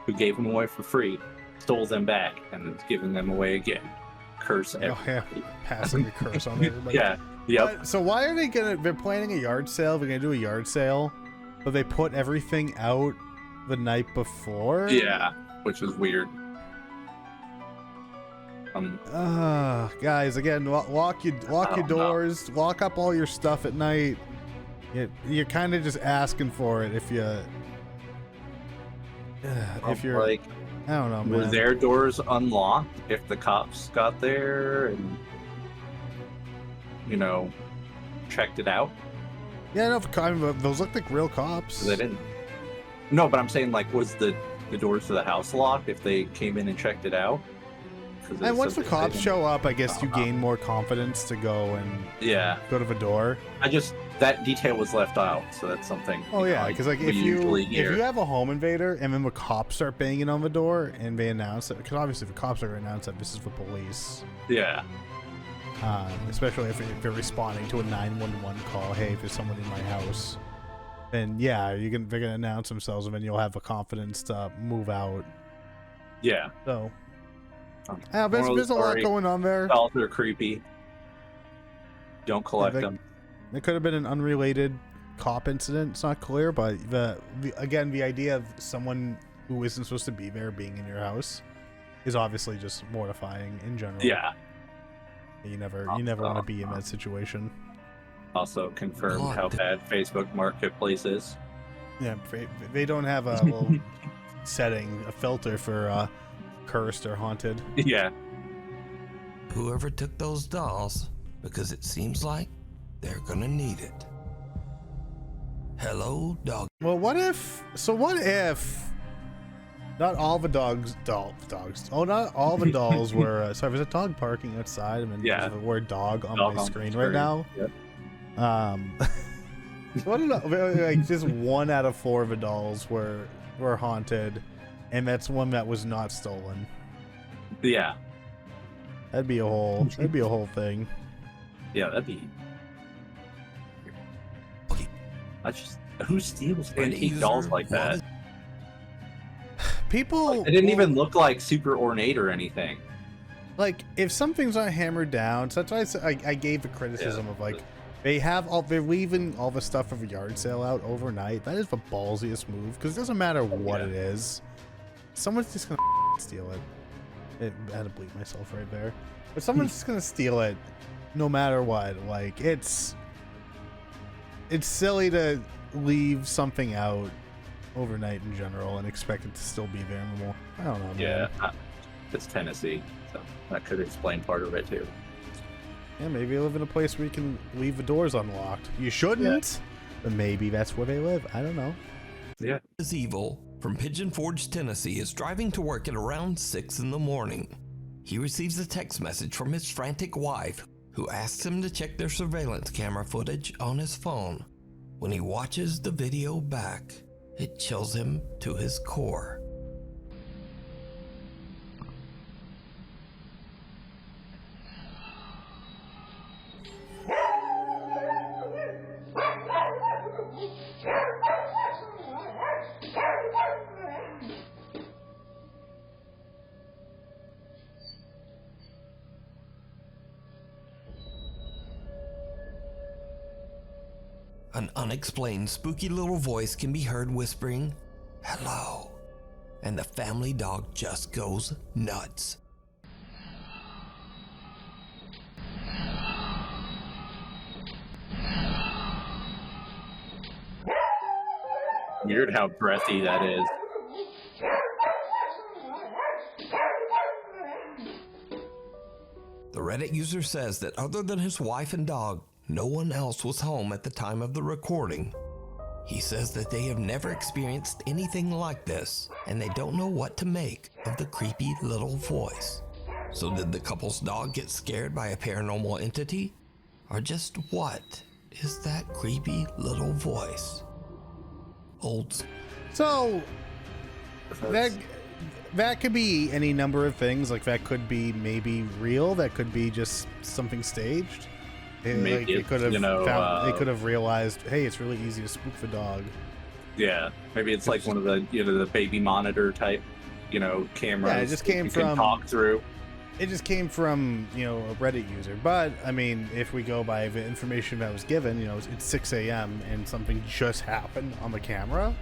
who gave them away for free, stole them back, and is giving them away again. Curse everybody. Passing the curse on everybody. Yeah. Yep. So why are they're planning a yard sale? They're gonna do a yard sale, but they put everything out the night before? Yeah, which is weird. Guys, again, lock your doors, lock up all your stuff at night. You're kind of just asking for it if you're like, I don't know, man. Were their doors unlocked if the cops got there and checked it out? Yeah, no, those look like real cops. They didn't. No, but I'm saying, like, was the doors to the house locked if they came in and checked it out? And once the cops show up, I guess you gain more confidence to go and go to the door. That detail was left out, so that's something. Oh yeah, because like if you have a home invader and then the cops start banging on the door and they announce it, because obviously the cops are going to announce that this is the police. Yeah. Especially if they're responding to a 911 call. Hey, there's someone in my house. then yeah, they're gonna announce themselves, and then you'll have the confidence to move out. Yeah. So, there's a lot going on there. Dolls are creepy. Don't collect them. It could have been an unrelated cop incident. It's not clear, but the idea of someone who isn't supposed to be there being in your house is obviously just mortifying in general. Yeah. You never want to be in that situation. Also confirmed how bad Facebook Marketplace is. Yeah, they don't have a little setting, a filter for cursed or haunted. Yeah. Whoever took those dolls, because it seems like they're gonna need it. Hello, dog. Well, what if not all the dogs. Oh, not all the dolls were. Sorry, there's a dog barking outside, and then there's the word "dog" on my screen right now. Yep. What like just 1 out of 4 of the dolls were haunted, and that's one that was not stolen. Yeah. That'd be a whole thing. Yeah, that'd be. That's just who steals antique dolls like that? People. It didn't even look like super ornate or anything. Like, if something's not hammered down, so that's why I gave the criticism of like they're leaving all the stuff of a yard sale out overnight. That is the ballsiest move, because it doesn't matter what it is, someone's just gonna steal it. I had to bleep myself right there, but someone's just gonna steal it, no matter what. Like, it's silly to leave something out overnight in general and expect it to still be there anymore. I don't know. Yeah, it's Tennessee, so that could explain part of it too. Yeah, maybe you live in a place where you can leave the doors unlocked. You shouldn't, but maybe that's where they live. I don't know. Yeah. Is Evil from Pigeon Forge, Tennessee is driving to work at around 6 in the morning. He receives a text message from his frantic wife, who asks him to check their surveillance camera footage on his phone. When he watches the video back, it chills him to his core. An unexplained spooky little voice can be heard whispering, "Hello," and the family dog just goes nuts. Weird how breathy that is. The Reddit user says that other than his wife and dog, no one else was home at the time of the recording. He says that they have never experienced anything like this, and they don't know what to make of the creepy little voice. So did the couple's dog get scared by a paranormal entity? Or just what is that creepy little voice? So that could be any number of things. Like, that could be maybe real. That could be just something staged. They could have realized, hey, it's really easy to spook the dog. Yeah, maybe it's like one of the the baby monitor type cameras. Yeah, it just came from talk through. It just came from a Reddit user. But I mean, if we go by the information that was given, it's 6 a.m. and something just happened on the camera.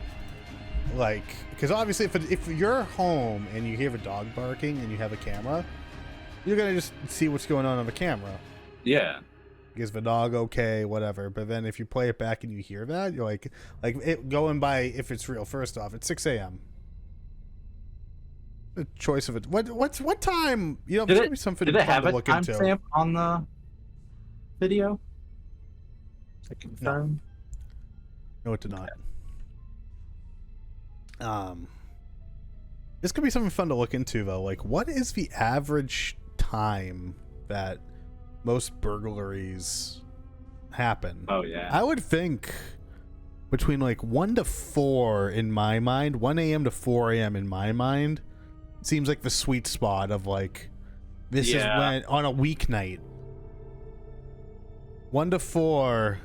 Like, because obviously, if you're home and you hear the dog barking and you have a camera, you're gonna just see what's going on the camera. Yeah. Is the dog okay? Whatever. But then if you play it back and you hear that, you're like it going by if it's real. First off, it's 6 a.m. The choice of it. What time? There's gonna be something did it have to a look into. timestamp on the video? I confirm. No, it did not. This could be something fun to look into though. Like, what is the average time that most burglaries happen? Oh yeah. I would think between 1 to 4 in my mind, 1 a.m. to 4 a.m. in my mind seems like the sweet spot of this is when on a weeknight. 1 to 4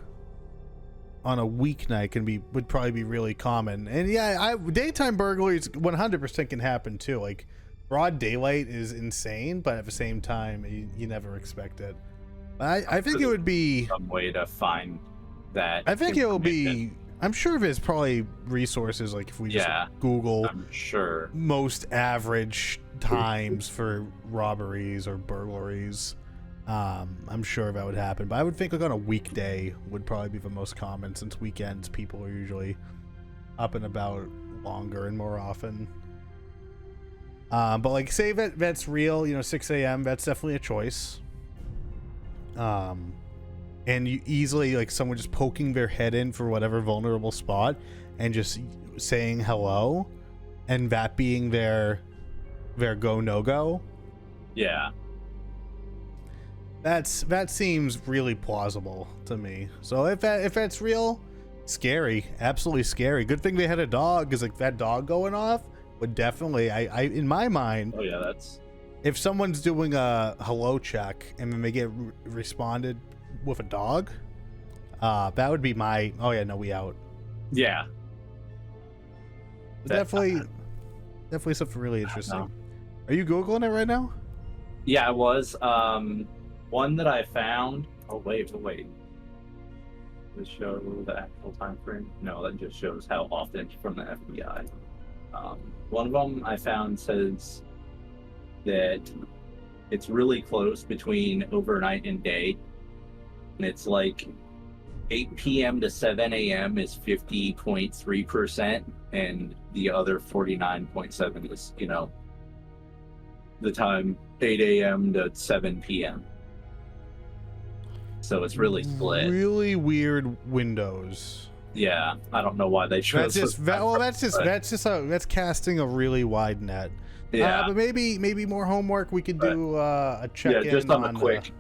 on a weeknight would probably be really common. And yeah, daytime burglaries 100% can happen too. Like broad daylight is insane, but at the same time, you never expect it. I think it would be some way to find that. I think it will be. I'm sure there's probably resources like if we just Google. I'm sure most average times for robberies or burglaries. I'm sure that would happen, but I would think like on a weekday would probably be the most common, since weekends people are usually up and about longer and more often. But like say that's real, 6 a.m. that's definitely a choice. And you easily, like someone just poking their head in for whatever vulnerable spot and just saying hello, and that being their go no go. Yeah. That seems really plausible to me. So if that's real, scary, absolutely scary. Good thing they had a dog, because like that dog going off would definitely, I in my mind. Oh yeah, that's. If someone's doing a hello check and then they get responded with a dog, that would be my. Oh yeah, no, we out. Yeah. Definitely something really interesting. Are you Googling it right now? Yeah, I was. One that I found. Oh wait. Does it show the actual time frame? No, that just shows how often from the FBI. One of them I found says that it's really close between overnight and day, and it's like 8 p.m. to 7 a.m. is 50.3%, and the other 49.7 is the time 8 a.m. to 7 p.m. So it's really split. Really weird windows. Yeah, I don't know why they chose. That's casting a really wide net. Yeah, but maybe more homework. We could do a check-in. Yeah, just on a quick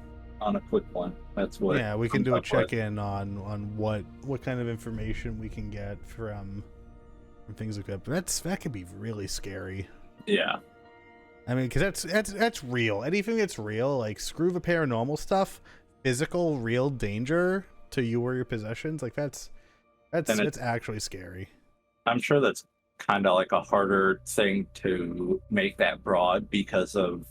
one. That's what. Yeah, we can do a check-in on what kind of information we can get from things like that. But that could be really scary. Yeah. I mean, because that's real. Anything that's real, like screw the paranormal stuff, physical, real danger to you or your possessions, like that's actually scary. I'm sure that's kind of like a harder thing to make that broad because of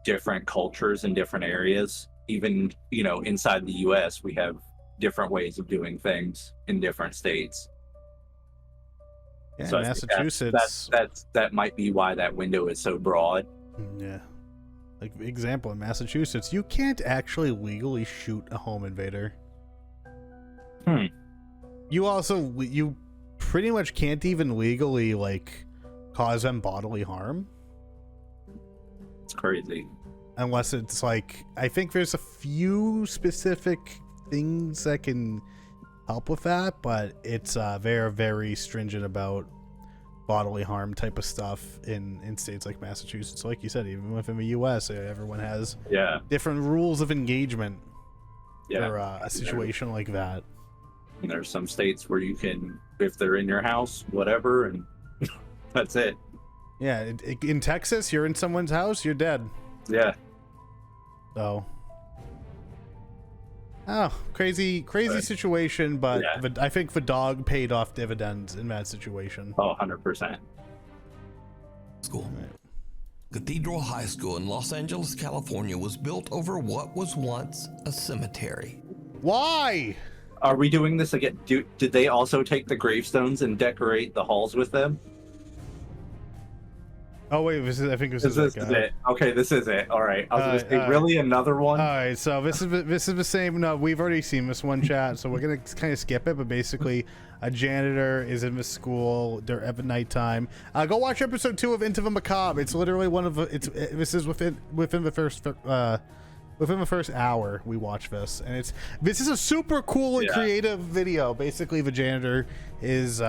different cultures in different areas. Even inside the U.S., we have different ways of doing things in different states. Yeah, so Massachusetts. That might be why that window is so broad. Yeah. Like example, in Massachusetts, you can't actually legally shoot a home invader. You pretty much can't even legally like cause them bodily harm. It's crazy. Unless it's like, I think there's a few specific things that can help with that, but it's they're very stringent about bodily harm type of stuff in states like Massachusetts. Like you said, even within the US, everyone has different rules of engagement for a situation like that. And there's some states where you can, if they're in your house, whatever, and that's it. Yeah, in Texas, you're in someone's house, you're dead. Yeah. So, crazy situation, but I think the dog paid off dividends in that situation. Oh, 100%. School. Cathedral High School in Los Angeles, California was built over what was once a cemetery. Why? Are we doing this again? Did they also take the gravestones and decorate the halls with them? Oh wait, I think this is it. Okay, this is it. All right. I was gonna say, really another one? All right, so this is the same. No, we've already seen this one, chat. So we're gonna kind of skip it. But basically, a janitor is in the school. They're at nighttime. Go watch episode 2 of Into the Macabre. It's literally one of the. This is within the first. Within the first hour, we watch this, and this is a super cool and creative video. Basically, the janitor is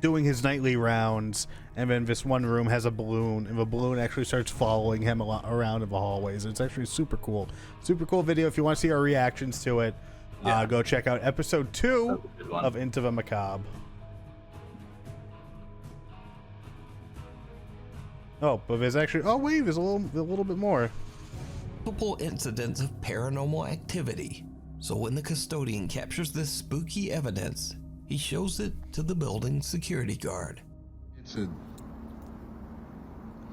doing his nightly rounds, and then this one room has a balloon, and the balloon actually starts following him around in the hallways. It's actually super cool video. If you want to see our reactions to it, go check out episode 2 of Into the Macabre. Oh, but there's actually there's a little bit more. Multiple incidents of paranormal activity So when the custodian captures this spooky evidence, he shows it to the building's security guard. You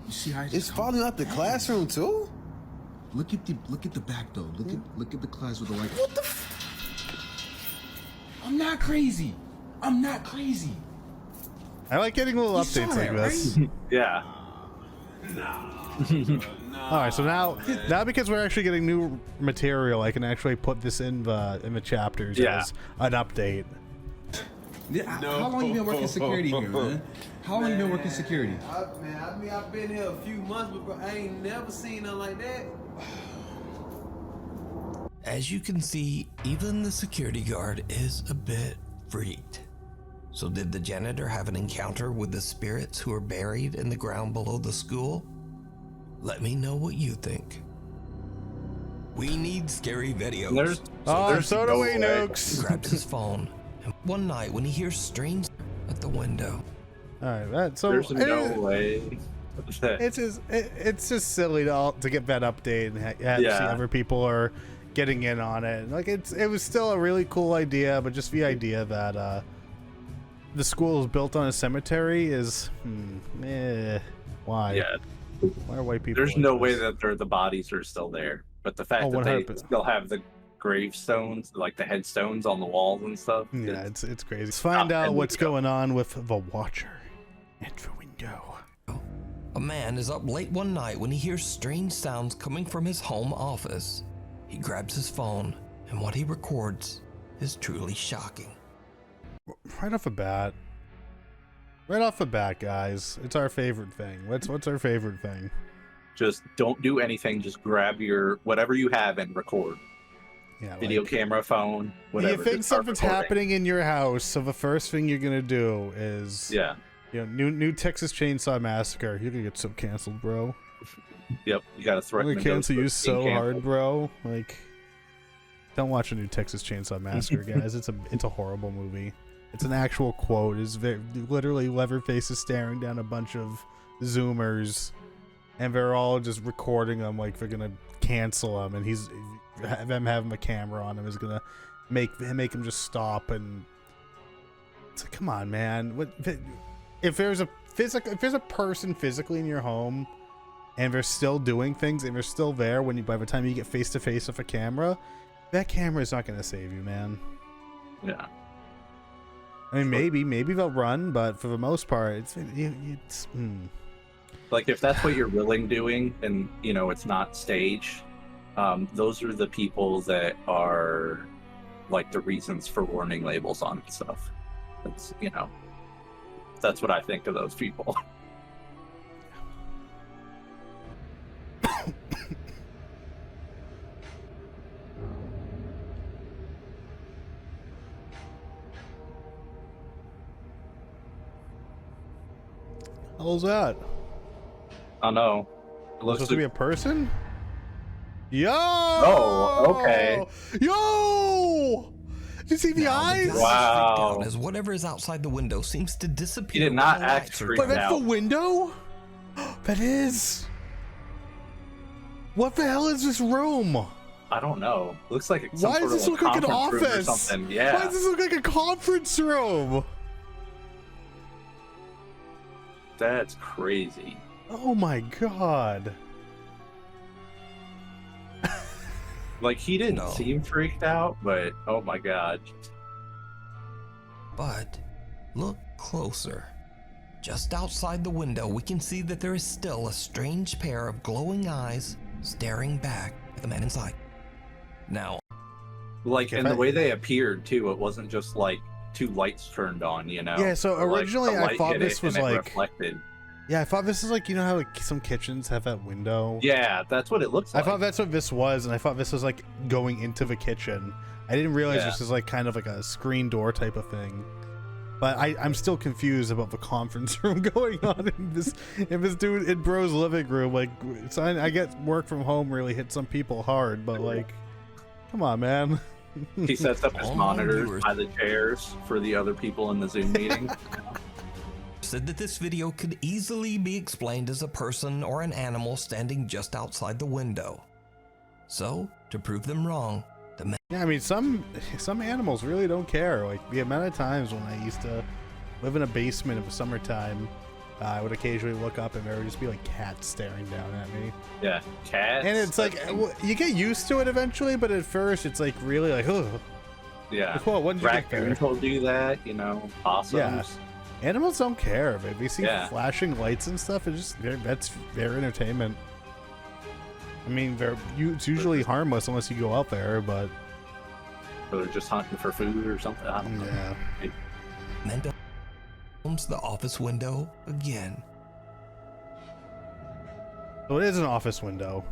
see how it's falling out the classroom too? Look at the back though. Look at the class with the light. What the I'm not crazy. I'm not crazy. I like getting little updates like this. Right? Yeah. All right, so now because we're actually getting new material, I can actually put this in the chapters as an update. Yeah, how long you been working security here, man? How long you been working security? I've been here a few months, but bro, I ain't never seen nothing like that. As you can see, even the security guard is a bit freaked. So did the janitor have an encounter with the spirits who are buried in the ground below the school? Let me know what you think. We need scary videos. So do we, Nukes. He grabs his phone, and one night when he hears strange at the window. All right, so there's no way. It's just silly to get that update and see other people are getting in on it. Like it was still a really cool idea, but just the idea that the school is built on a cemetery is why? Yeah. Why are white people? There's no way that the bodies are still there, but the fact that they still have the gravestones, like the headstones on the walls and stuff. Yeah, it's crazy. Let's find out what's going on with the Watcher at the window. A man is up late one night when he hears strange sounds coming from his home office. He grabs his phone, and what he records is truly shocking. Right off the bat, guys, it's our favorite thing. What's our favorite thing? Just don't do anything. Just grab your whatever you have and record. Yeah, video camera, phone, whatever. You think something's happening in your house, so the first thing you're gonna do is new Texas Chainsaw Massacre. You're gonna get so canceled, bro. Yep, you gotta threaten. I'm gonna cancel you so hard, bro. Like, don't watch a new Texas Chainsaw Massacre, guys. It's a horrible movie. It's an actual quote. It's literally Leatherface is staring down a bunch of Zoomers, and they're all just recording them like they're gonna cancel him, and them having a camera on him is gonna make him just stop. And it's like, come on, man. If there's a person physically in your home, and they're still doing things, and they're still there by the time you get face to face with a camera, that camera is not gonna save you, man. Yeah. I mean, maybe they'll run, but for the most part, it's like if that's what you're really doing, and it's not staged. Those are the people that are like the reasons for warning labels on stuff. That's that's what I think of those people. How's that? I know. It looks supposed to be a person? Yo! Oh, okay. Yo! Did you see the eyes? Wow. As whatever is outside the window seems to disappear. He did not act freaked out. But that's the window? That is. What the hell is this room? I don't know. Looks like some Why does this look like an office? Or something. Yeah. Why does this look like a conference room? That's crazy. Oh my god. Like, he didn't seem freaked out, but oh my god. But look closer. Just outside the window, we can see that there is still a strange pair of glowing eyes staring back at the man inside. Now, like, and the way they appeared too, it wasn't just like two lights turned on, Yeah, so originally I thought this was like reflected. Yeah, I thought this is like, how like some kitchens have that window? Yeah, that's what it looks like. I thought that's what this was, and I thought this was like going into the kitchen. I didn't realize this is like kind of like a screen door type of thing. But I'm still confused about the conference room going on in this dude in bro's living room. Like, so I get work from home really hit some people hard, but like, come on, man. He sets up his monitors by the chairs for the other people in the Zoom meeting. Said that this video could easily be explained as a person or an animal standing just outside the window. So, to prove them wrong, Yeah, I mean, some animals really don't care. Like, the amount of times when I used to live in a basement in the summertime, I would occasionally look up and there would just be like cats staring down at me. Yeah, cats. And it's like, you get used to it eventually, but at first it's like really like, ugh. Yeah. Like, well, when did you get there? Raccoons will do that, you know, possums. Yeah. Animals don't care. If they see flashing lights and stuff, that's their entertainment. I mean, it's usually harmless unless you go out there, but... Or they're just hunting for food or something. I don't know. And then opens the office window again. So it is an office window.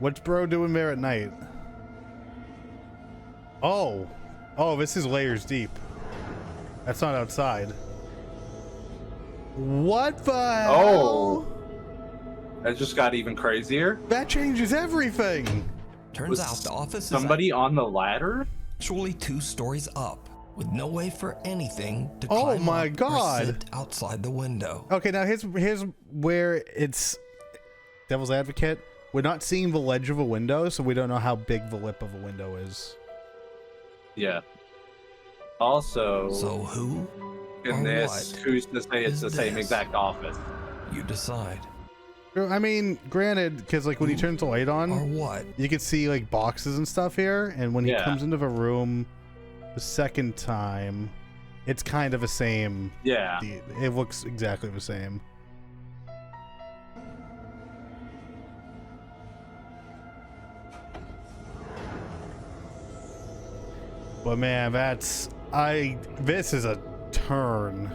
What's bro doing there at night? Oh, this is layers deep. That's not outside. What the hell? Oh, that just got even crazier. That changes everything. Turns out the office is somebody on the ladder. Actually 2 stories up, with no way for anything to Oh climb my up God. or sit outside the window. Okay, now here's where it's devil's advocate. We're not seeing the ledge of a window, so we don't know how big the lip of a window is. Yeah. Also, so who in this, who's to say it's the same exact office? You decide. I mean, granted, because like when he turns the light on, or what, you can see like boxes and stuff here, and when he comes into the room the second time, it's kind of the same. Yeah. It looks exactly the same. But man, this is a turn.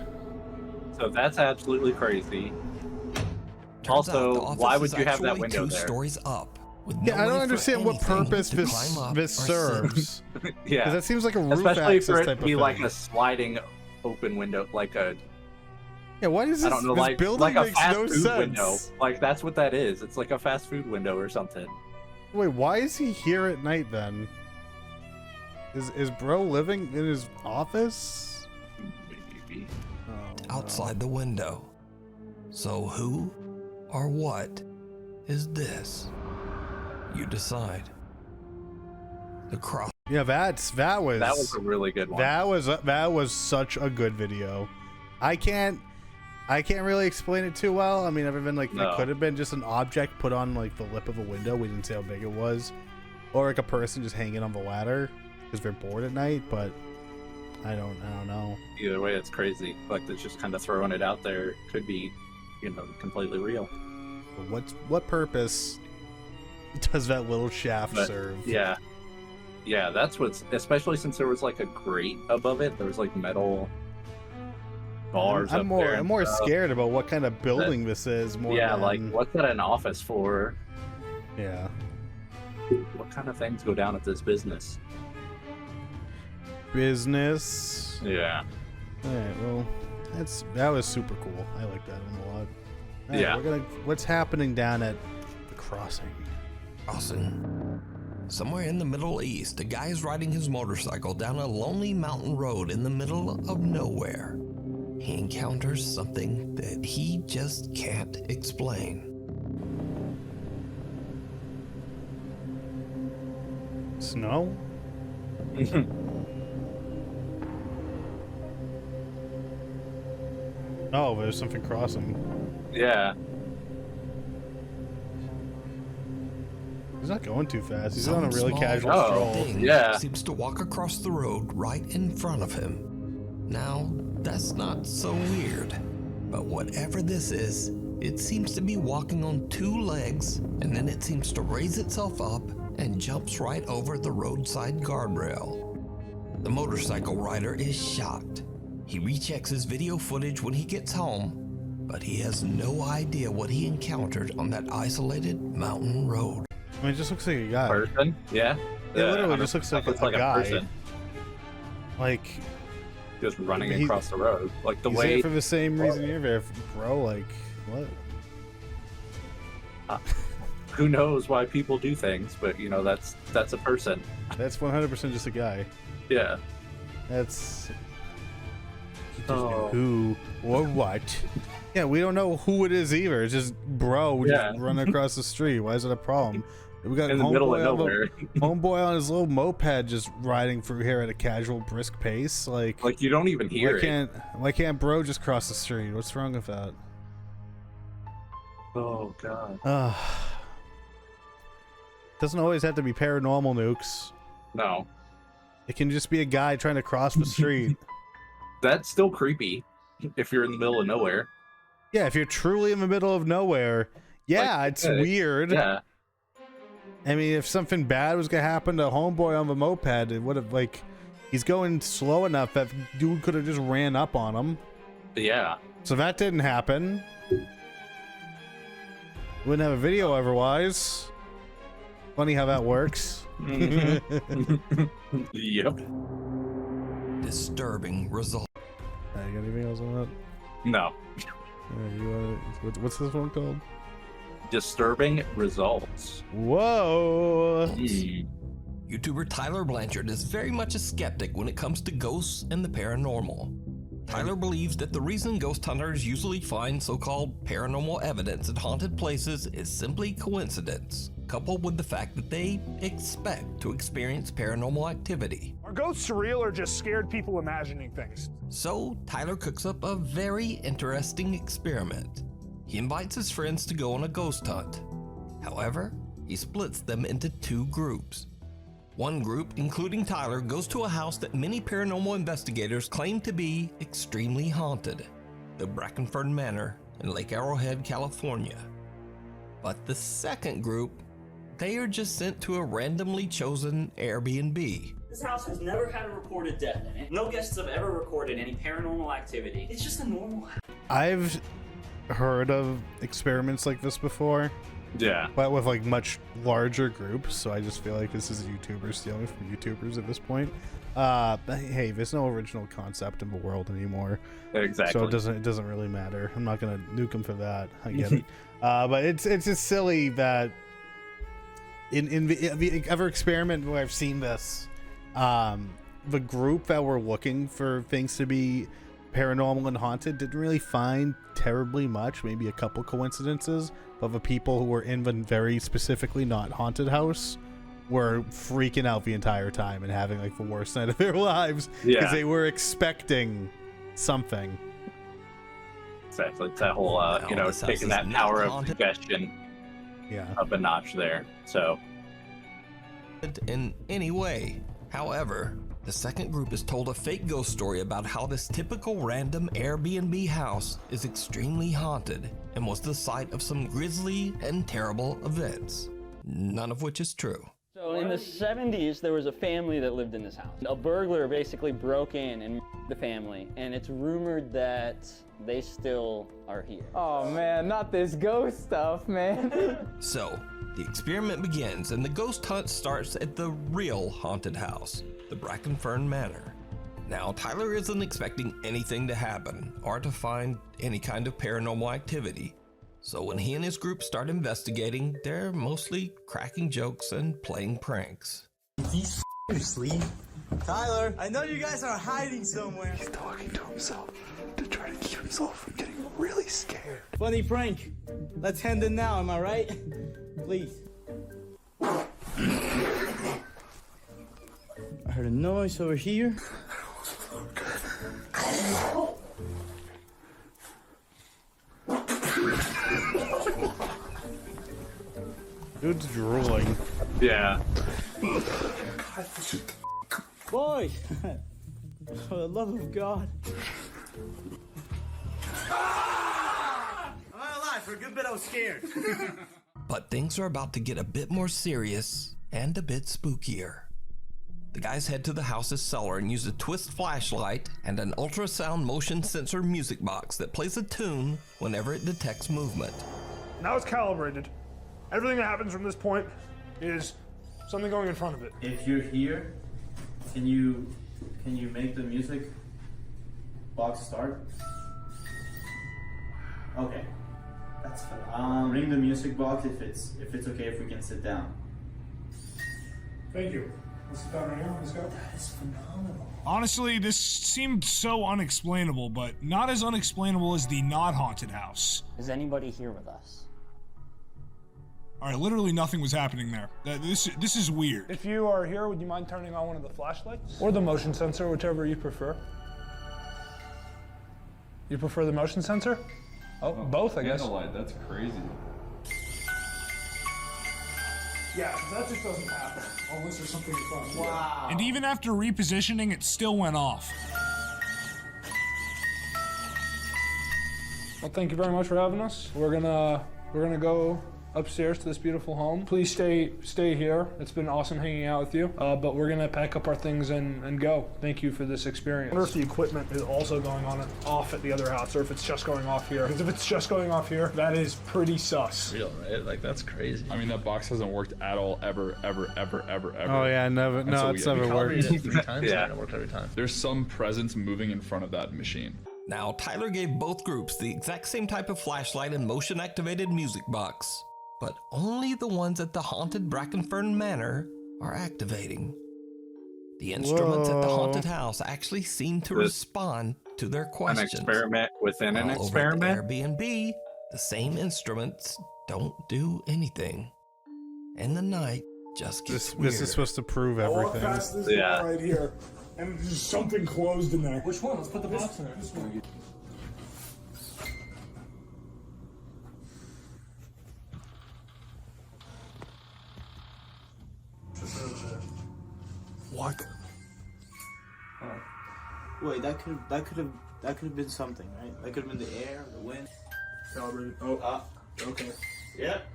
So that's absolutely crazy. Turns out the Also, office why would is you have that actually window 2 there? stories up. With Yeah, no I don't way for understand what anything purpose to climb up this or serves. Yeah, 'Cause that seems like a roof especially access for it type to be of like thing. a sliding open window, like a. Yeah, why does this, I don't know, this like building a makes fast no food sense? window. Like that's what that is. It's like a fast food window or something. Wait, why is he here at night then? Is bro living in his office? Maybe. outside the window. So who or what is this? You decide. The cross. Yeah, that was a really good one. That was such a good video. I can't really explain it too well. I mean, other than like it could have been just an object put on like the lip of a window. We didn't see how big it was, or like a person just hanging on the ladder because they're bored at night. But I don't know. Either way, it's crazy. Like they're just kind of throwing it out there. Could be, completely real. What purpose does that little shaft serve? Yeah, that's what's, especially since there was like a grate above it. There was like metal bars. I'm more scared about what kind of building this is. Like what's that an office for? Yeah. What kind of things go down at this business? Yeah. All right. Well, that was super cool. I like that one a lot. All right, what's happening down at the crossing? Somewhere in the Middle East, a guy is riding his motorcycle down a lonely mountain road in the middle of nowhere. He encounters something that he just can't explain. Snow? Oh, there's something crossing. Yeah. He's not going too fast. He's on a Some really small casual stroll. thing seems to walk across the road right in front of him. Now, that's not so weird. But whatever this is, it seems to be walking on 2 legs, and then it seems to raise itself up and jumps right over the roadside guardrail. The motorcycle rider is shocked. He rechecks his video footage when he gets home, but he has no idea what he encountered on that isolated mountain road. I mean, it just looks like a guy. Person? Yeah. It literally just looks like a guy. Person. Like just running across the road. Like the he's way there for the same reason you're there, bro. Like what? Who knows why people do things, but that's a person. That's 100% just a guy. Yeah. That's who or what. Yeah, we don't know who it is either. It's just bro just running across the street. Why is it a problem? We got in the middle of homeboy nowhere. homeboy on his little moped just riding through here at a casual, brisk pace. Like you don't even hear it. Why can't bro just cross the street? What's wrong with that? Oh god. Doesn't always have to be paranormal, nukes. No. It can just be a guy trying to cross the street. That's still creepy if you're in the middle of nowhere. Yeah, if you're truly in the middle of nowhere, yeah, Like, it's weird. Yeah. I mean, if something bad was gonna happen to homeboy on the moped, it would have, like, he's going slow enough that dude could have just ran up on him. Yeah. So that didn't happen. Wouldn't have a video otherwise. Funny how that works. Yep. Disturbing result. You got anything else on that? No. What's this one called? Disturbing results. Whoa. YouTuber Tyler Blanchard is very much a skeptic when it comes to ghosts and the paranormal. Tyler believes that the reason ghost hunters usually find so-called paranormal evidence at haunted places is simply coincidence, coupled with the fact that they expect to experience paranormal activity. Are ghosts surreal or just scared people imagining things? So, Tyler cooks up a very interesting experiment. He invites his friends to go on a ghost hunt. However, he splits them into two groups. One group, including Tyler, goes to a house that many paranormal investigators claim to be extremely haunted, the Brackenford Manor in Lake Arrowhead, California. But the second group, they are just sent to a randomly chosen Airbnb. This house has never had a reported death in it. No guests have ever recorded any paranormal activity. It's just a normal house. I've heard of experiments like this before. Yeah. But with like much larger groups, so I just feel like this is YouTubers stealing from YouTubers at this point. But hey, there's no original concept in the world anymore. Exactly. So it doesn't really matter. I'm not gonna nuke them for that. I get it. But it's just silly that in the other experiment where I've seen this, the group that were looking for things to be paranormal and haunted didn't really find terribly much, maybe a couple coincidences, but the people who were in the very specifically not haunted house were freaking out the entire time and having like the worst night of their lives because they were expecting something. Exactly. It's that whole taking that power of suggestion up a notch there. So in any way. However, the second group is told a fake ghost story about how this typical random Airbnb house is extremely haunted and was the site of some grisly and terrible events, none of which is true. So in the 70s, there was a family that lived in this house. A burglar basically broke in and the family, and it's rumored that they still are here. Oh man, not this ghost stuff, man. So, the experiment begins and the ghost hunt starts at the real haunted house, the Brackenfern Manor. Now, Tyler isn't expecting anything to happen or to find any kind of paranormal activity. So when he and his group start investigating, they're mostly cracking jokes and playing pranks. He's asleep. Tyler, I know you guys are hiding somewhere. He's talking to himself to try to keep himself from getting really scared. Funny prank. Let's end it now, am I right? Please. I heard a noise over here. Dude's drooling. Yeah. Boys, for the love of God. I'm alive. For a good bit, I was scared. But things are about to get a bit more serious and a bit spookier. The guys head to the house's cellar and use a twist flashlight and an ultrasound motion sensor music box that plays a tune whenever it detects movement. Now it's calibrated. Everything that happens from this point is something going in front of it. If you're here, can you make the music box start? Okay, that's fine. Ring the music box if it's okay if we can sit down. Thank you. Let's sit down right here. Let's go. That is phenomenal. Honestly, this seemed so unexplainable, but not as unexplainable as the not haunted house. Is anybody here with us? All right, literally nothing was happening there. This is weird. If you are here, would you mind turning on one of the flashlights? Or the motion sensor, whichever you prefer. You prefer the motion sensor? Oh, both, I guess. Candlelight, that's crazy. Yeah, that just doesn't happen unless there's something in front of you. Wow. And even after repositioning, it still went off. Well, thank you very much for having us. We're gonna go upstairs to this beautiful home. Please stay here. It's been awesome hanging out with you. But we're gonna pack up our things and go. Thank you for this experience. I wonder if the equipment is also going on off at the other house, or if it's just going off here. Because if it's just going off here, that is pretty sus. Real, right? Like, that's crazy. I mean, that box hasn't worked at all, ever. Oh yeah, never. No, it's never worked. It 3 times. Yeah, it worked every time. There's some presence moving in front of that machine. Now, Tyler gave both groups the exact same type of flashlight and motion-activated music box, but only the ones at the haunted Brackenfern Manor are activating. The instruments at the haunted house actually seem to respond to their questions. An experiment within an experiment? Over at Airbnb, the same instruments don't do anything. And the night just gets weird. This is supposed to prove everything. Walk past this door right here, and there's something closed in there. Which one? Let's put the box in there. This one. What? Wait, that could have been something, right? That could have been the air, the wind. Calibrated. Oh, okay. Yep.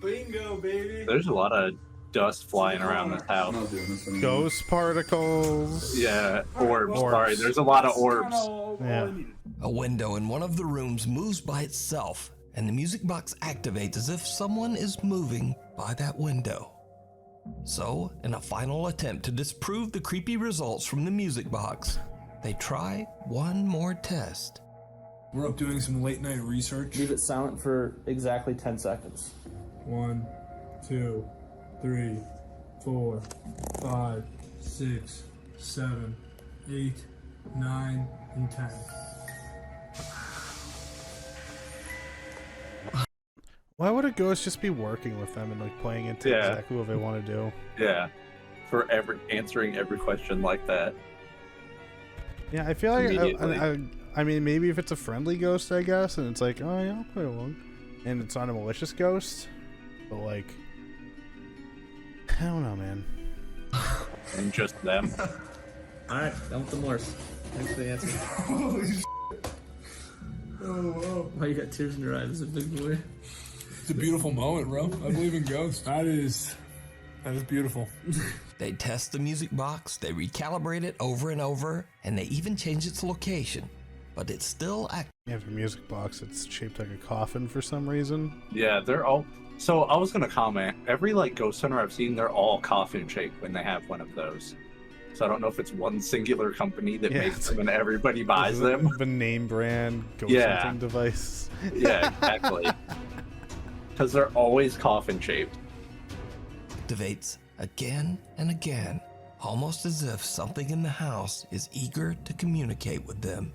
Bingo, baby. There's a lot of dust flying around this house. Ghost particles. Yeah, orbs. Sorry, there's a lot of orbs. Yeah. A window in one of the rooms moves by itself, and the music box activates as if someone is moving by that window. So, in a final attempt to disprove the creepy results from the music box, they try one more test. We're up doing some late night research. Leave it silent for exactly 10 seconds. 1, 2, 3, 4, 5, 6, 7, 8, 9, and 10. Why would a ghost just be working with them and like playing into exactly what they want to do? Yeah, for answering every question like that. Yeah, I feel like I mean, maybe if it's a friendly ghost, I guess, and it's like, oh yeah, I'll play along, and it's not a malicious ghost, but like, I don't know, man. And just them. Alright, done with the Morse. Thanks for the answer. Holy shit. Oh, wow. Why you got tears in your eyes as a big boy? It's a beautiful moment, bro. I believe in ghosts. That is beautiful. They test the music box, they recalibrate it over and over, and they even change its location. But it's still active. You have a music box that's shaped like a coffin for some reason. Yeah, they're all... So I was going to comment, every like ghost hunter I've seen, they're all coffin shaped when they have one of those. So I don't know if it's one singular company that makes them and everybody buys them. The name brand ghost hunting device. Yeah, exactly. Because they're always coffin shaped. Activates again and again, almost as if something in the house is eager to communicate with them.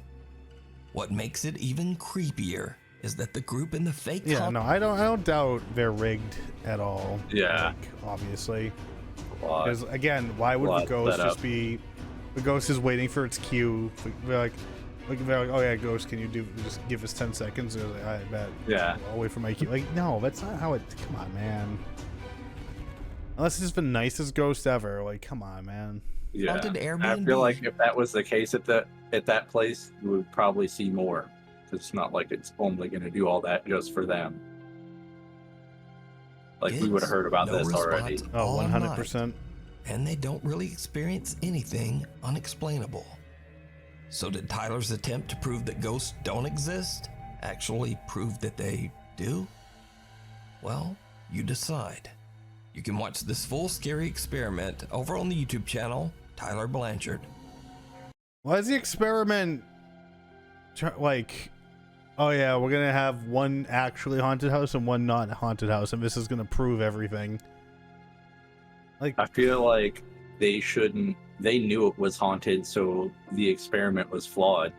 What makes it even creepier is that the group in the fake no, I don't doubt they're rigged at all. Yeah. Like, obviously. Because again, why would the ghost just be... The ghost is waiting for its cue. They're like, oh yeah, ghost, can you just give us 10 seconds? Like, I bet. Yeah. I'll wait for my cue. Like, no, that's not how it... Come on, man. Unless it's the nicest ghost ever. Like, come on, man. Yeah. I feel like if that was the case at that place, we would probably see more. It's not like it's only going to do all that just for them. Like, we would have heard about this already. Oh, 100%. And they don't really experience anything unexplainable. So did Tyler's attempt to prove that ghosts don't exist actually prove that they do? Well, you decide. You can watch this full scary experiment over on the YouTube channel, Tyler Blanchard. Why is the experiment like, oh yeah, we're gonna have one actually haunted house and one not haunted house, and this is gonna prove everything? Like, I feel like they knew it was haunted, so the experiment was flawed.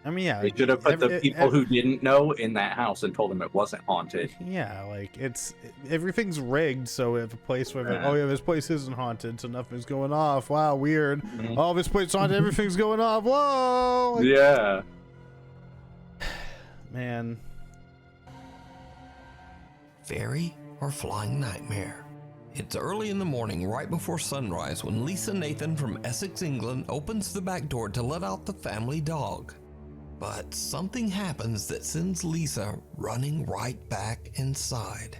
I mean, yeah. They should have put the people who didn't know in that house and told them it wasn't haunted. Yeah, like everything's rigged. So if a place where oh yeah, this place isn't haunted, so nothing's going off. Wow, weird. Oh, this place is haunted, everything's going off. Whoa. Like, yeah. Man. Fairy or flying nightmare? It's early in the morning, right before sunrise, when Lisa Nathan from Essex, England, opens the back door to let out the family dog. But something happens that sends Lisa running right back inside.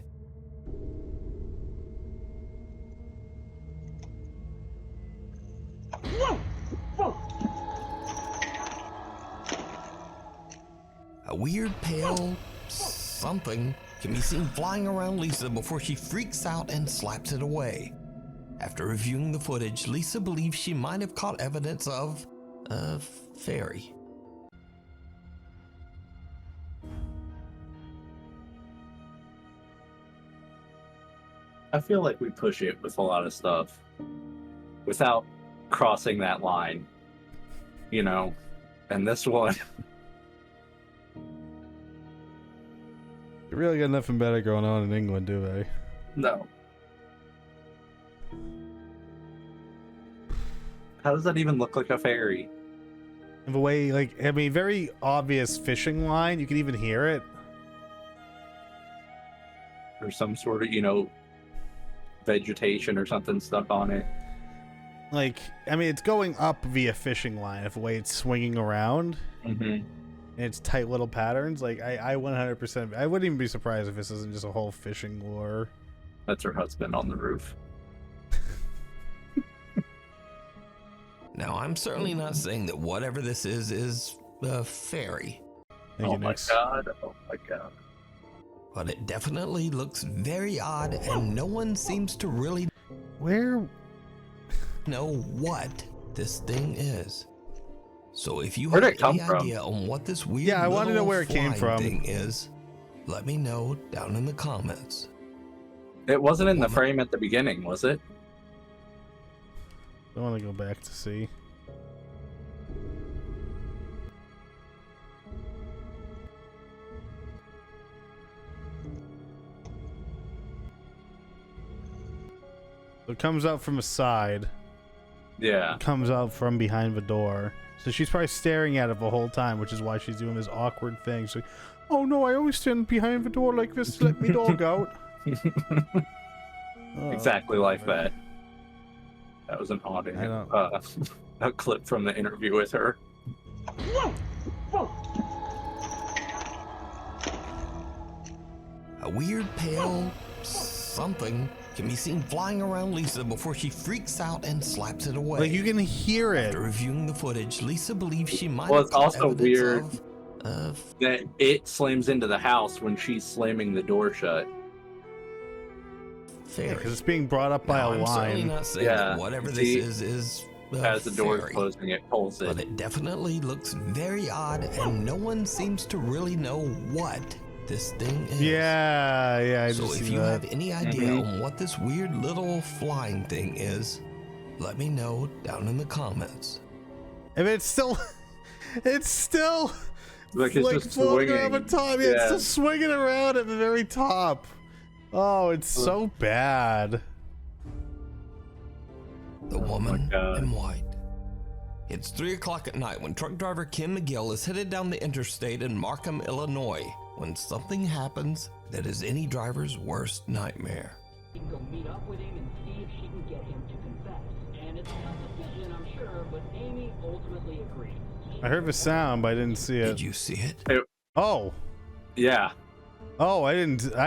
A weird pale something can be seen flying around Lisa before she freaks out and slaps it away. After reviewing the footage, Lisa believes she might have caught evidence of a fairy. I feel like we push it with a lot of stuff without crossing that line, you know, and this one. They really got nothing better going on in England, do they? No. How does that even look like a fairy? In a way, like, I mean, very obvious fishing line. You can even hear it. Or some sort of, you know, vegetation or something stuck on it. Like, I mean, it's going up via fishing line. If the way it's swinging around. Mm-hmm. And it's tight little patterns. Like, I 100%. I wouldn't even be surprised if this isn't just a whole fishing lure. That's her husband on the roof. Now, I'm certainly not saying that whatever this is a fairy. Oh my god. Oh my god. But it definitely looks very odd, and no one seems to really know what this thing is. So if you have any idea on what this weird I want to know where it came from thing is, let me know down in the comments. It wasn't in the frame at the beginning, was it? I want to go back to see. It comes out from a side. Yeah. It comes out from behind the door. So she's probably staring at it the whole time, which is why she's doing this awkward thing. She's like, oh no, I always stand behind the door like this to let me dog out. Exactly like that. That was an audio, a clip from the interview with her. A weird pale something can be seen flying around Lisa before she freaks out and slaps it away. Like, you can hear it. After reviewing the footage, Lisa believes she might Well, have it's caught also evidence weird of that it slams into the house when she's slamming the door shut. fairy. Because it's being brought up by a I'm certainly line. not saying that whatever this is as the door is fairy, closing, it pulls it. but it definitely looks very odd, and no one seems to really know what this thing is. Yeah, I So just if see you that. have any idea on what this weird little flying thing is, let me know down in the comments. I mean, it's still Like, it's just floating around the swinging. top. Yeah, it's Yeah. still swinging around at the very top. Oh, it's so bad. The woman in white. It's 3 o'clock at night when truck driver Kim McGill is headed down the interstate in Markham, Illinois, when something happens that is any driver's worst nightmare. She can go meet up with him and see if she can get him to confess. And it's a tough decision, I'm sure, but Amy ultimately agrees. I heard the sound, but I didn't see it. Did you see it? Oh. Yeah. Oh, I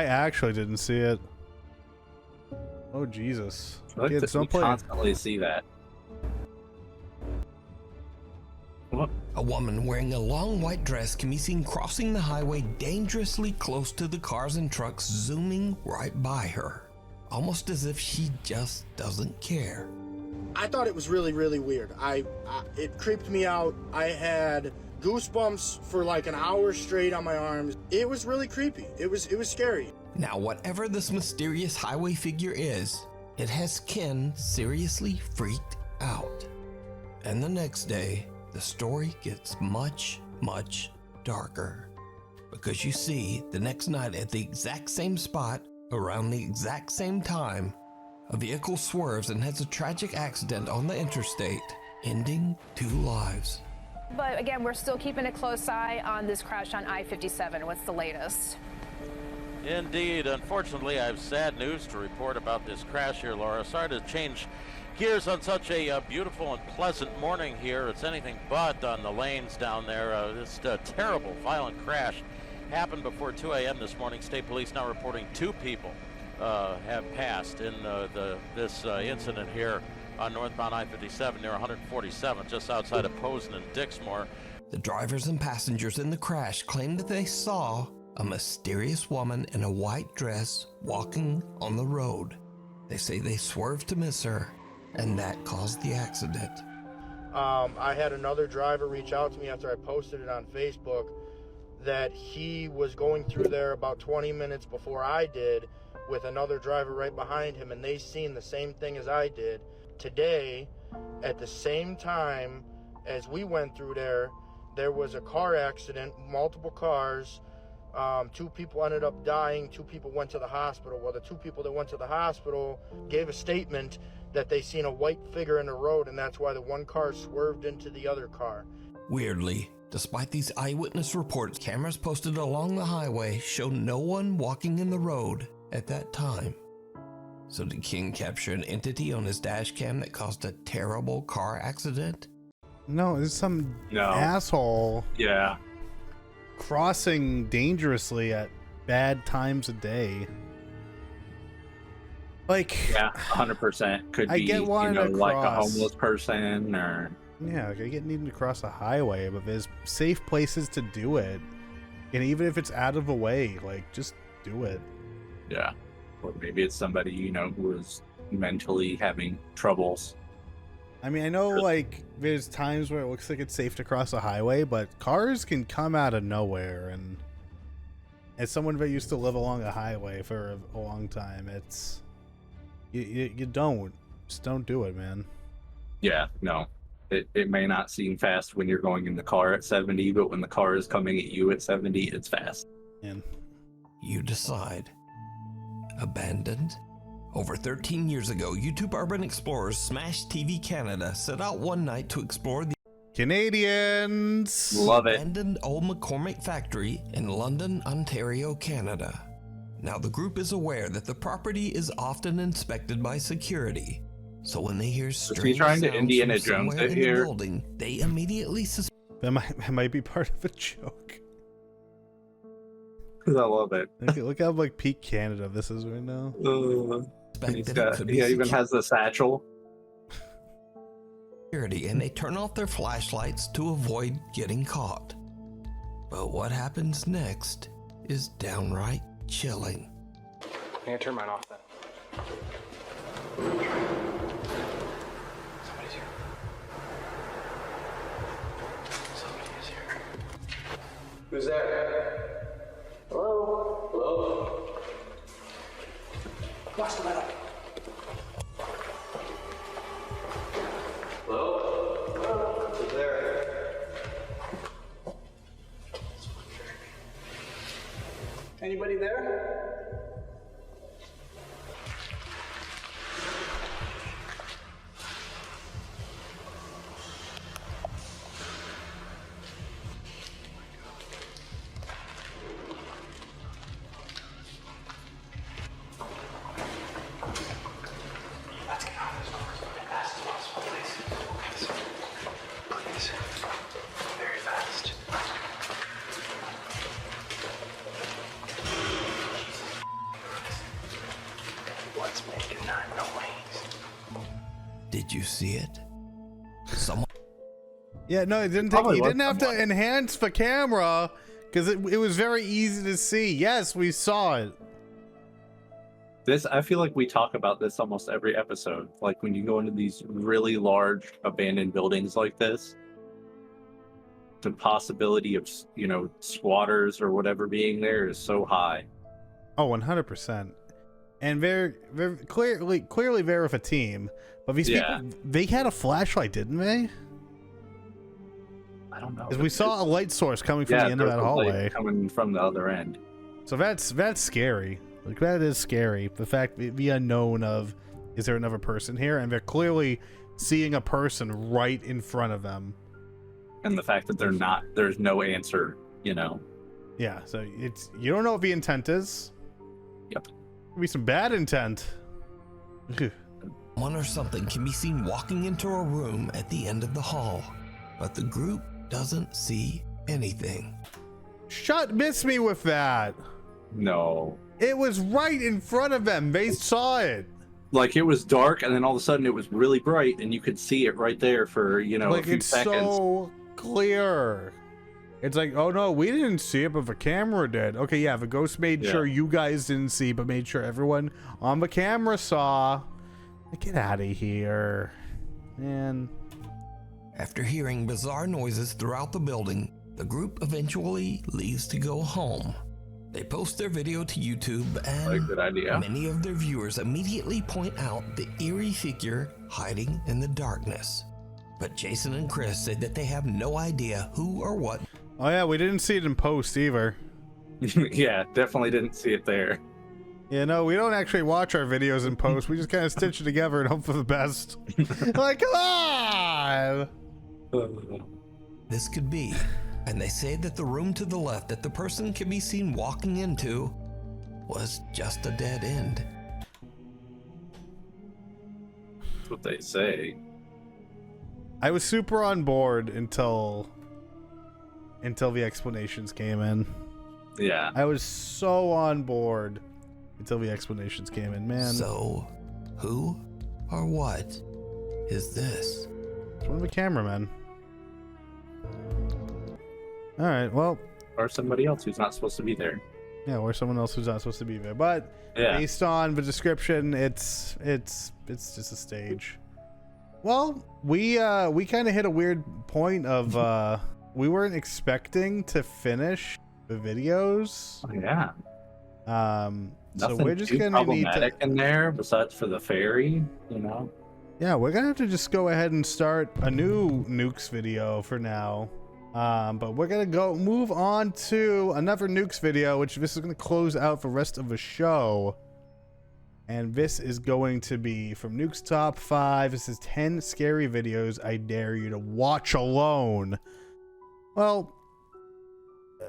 actually didn't see it. Oh, Jesus. I like Kids, that we don't play. constantly see that. A woman wearing a long white dress can be seen crossing the highway dangerously close to the cars and trucks zooming right by her, almost as if she just doesn't care. I thought it was really, really weird. It creeped me out. I had goosebumps for like an hour straight on my arms. It was really creepy. It was scary. Now, whatever this mysterious highway figure is, it has Ken seriously freaked out. And the next day, the story gets much, much darker. Because you see, the next night at the exact same spot, around the exact same time, a vehicle swerves and has a tragic accident on the interstate, ending 2 lives. But again, we're still keeping a close eye on this crash on I-57. What's the latest? Indeed. Unfortunately, I have sad news to report about this crash here, Laura. Sorry to change gears on such a beautiful and pleasant morning here. It's anything but on the lanes down there. This terrible, violent crash happened before 2 a.m. this morning. State police now reporting 2 people have passed in this incident here on northbound I-57 near 147, just outside of Posen and Dixmoor. The drivers and passengers in the crash claimed that they saw a mysterious woman in a white dress walking on the road. They say they swerved to miss her, and that caused the accident. I had another driver reach out to me after I posted it on Facebook that he was going through there about 20 minutes before I did with another driver right behind him, and they seen the same thing as I did. Today, at the same time as we went through there was a car accident, multiple cars. 2 people ended up dying, 2 people went to the hospital. Well, the 2 people that went to the hospital gave a statement that they seen a white figure in the road, and that's why the one car swerved into the other car. Weirdly, despite these eyewitness reports, cameras posted along the highway show no one walking in the road at that time. So did King capture an entity on his dash cam that caused a terrible car accident? No, it's some asshole. Yeah. Crossing dangerously at bad times of day. Like, yeah, 100% could be. I get wanting to like a cross. homeless person or. Yeah, like I get needing to cross a highway, but there's safe places to do it, and even if it's out of the way, like just do it. Yeah, or maybe it's somebody who is mentally having troubles. I mean, I know like there's times where it looks like it's safe to cross a highway, but cars can come out of nowhere, and as someone that used to live along a highway for a long time, it's you don't do it, man. Yeah, no. It may not seem fast when you're going in the car at 70, but when the car is coming at you at 70, it's fast. And you decide. Abandoned? Over 13 years ago, YouTube urban explorers Smash TV Canada set out one night to explore the Canadians. Love it. Abandoned old McCormick factory in London, Ontario, Canada. Now the group is aware that the property is often inspected by security. So when they hear strange trying to sounds Indiana from Jones somewhere it in the here? building, they immediately suspect that might be part of a joke. Because I love it. Look how like peak Canada this is right now. He even has the satchel. And they turn off their flashlights to avoid getting caught. But what happens next is downright chilling. I'm gonna turn mine off then. Somebody's here. Somebody is here. Who's there? Hello? Hello? Watch the metal. Hello? Hello? Who's there? Anybody there? Let's get out of this door as fast as possible, please. Please. Very fast. What's making that noise? Did you see it? Someone. Yeah, no, it didn't take. You didn't have to enhance the camera because it was very easy to see. Yes, we saw it. I feel like we talk about this almost every episode. Like when you go into these really large abandoned buildings like this, the possibility of squatters or whatever being there is so high. Oh, 100%. And very clearly they're with a team. But these people, they had a flashlight, didn't they? I don't know. Because we saw a light source coming from the end of that hallway. Coming from the other end. So that's scary. Like, that is scary. The fact, the unknown of, is there another person here? And they're clearly seeing a person right in front of them. And the fact that there's no answer, you know. Yeah, so you don't know what the intent is. Yep. Could be some bad intent. One or something can be seen walking into a room at the end of the hall, but the group doesn't see anything. Miss me with that. No. It was right in front of them. They saw it. Like, it was dark, and then all of a sudden it was really bright, and you could see it right there for, you know, like, a few it's seconds. so clear. It's like, oh no, we didn't see it, but the camera did. Okay, yeah, the ghost made sure you guys didn't see, but made sure everyone on the camera saw. Get out of here, man. After hearing bizarre noises throughout the building, the group eventually leaves to go home. They post their video to YouTube, and good idea. Many of their viewers immediately point out the eerie figure hiding in the darkness. But Jason and Chris say that they have no idea who or what. Oh yeah, we didn't see it in post either. Yeah, definitely didn't see it there. Yeah, no, we don't actually watch our videos in post. We just kind of stitch it together and hope for the best. Like, come on! This could be. And they say that the room to the left that the person can be seen walking into was just a dead end. That's what they say. I was super on board until the explanations came in. Yeah. I was so on board until the explanations came in, man. So, who or what is this? It's one of the cameramen. All right, well. Or somebody else who's not supposed to be there. Yeah, or someone else who's not supposed to be there. But based on the description, it's just a stage. Well, we kind of hit a weird point of we weren't expecting to finish the videos. Oh, yeah. So we're just gonna need problematic in there besides for the fairy, you know. Yeah, we're gonna have to just go ahead and start a new Nukes video for now. But we're gonna move on to another Nukes video, which this is gonna close out the rest of the show. And this is going to be from Nuke's Top 5. This is 10 scary videos I dare you to watch alone. Well,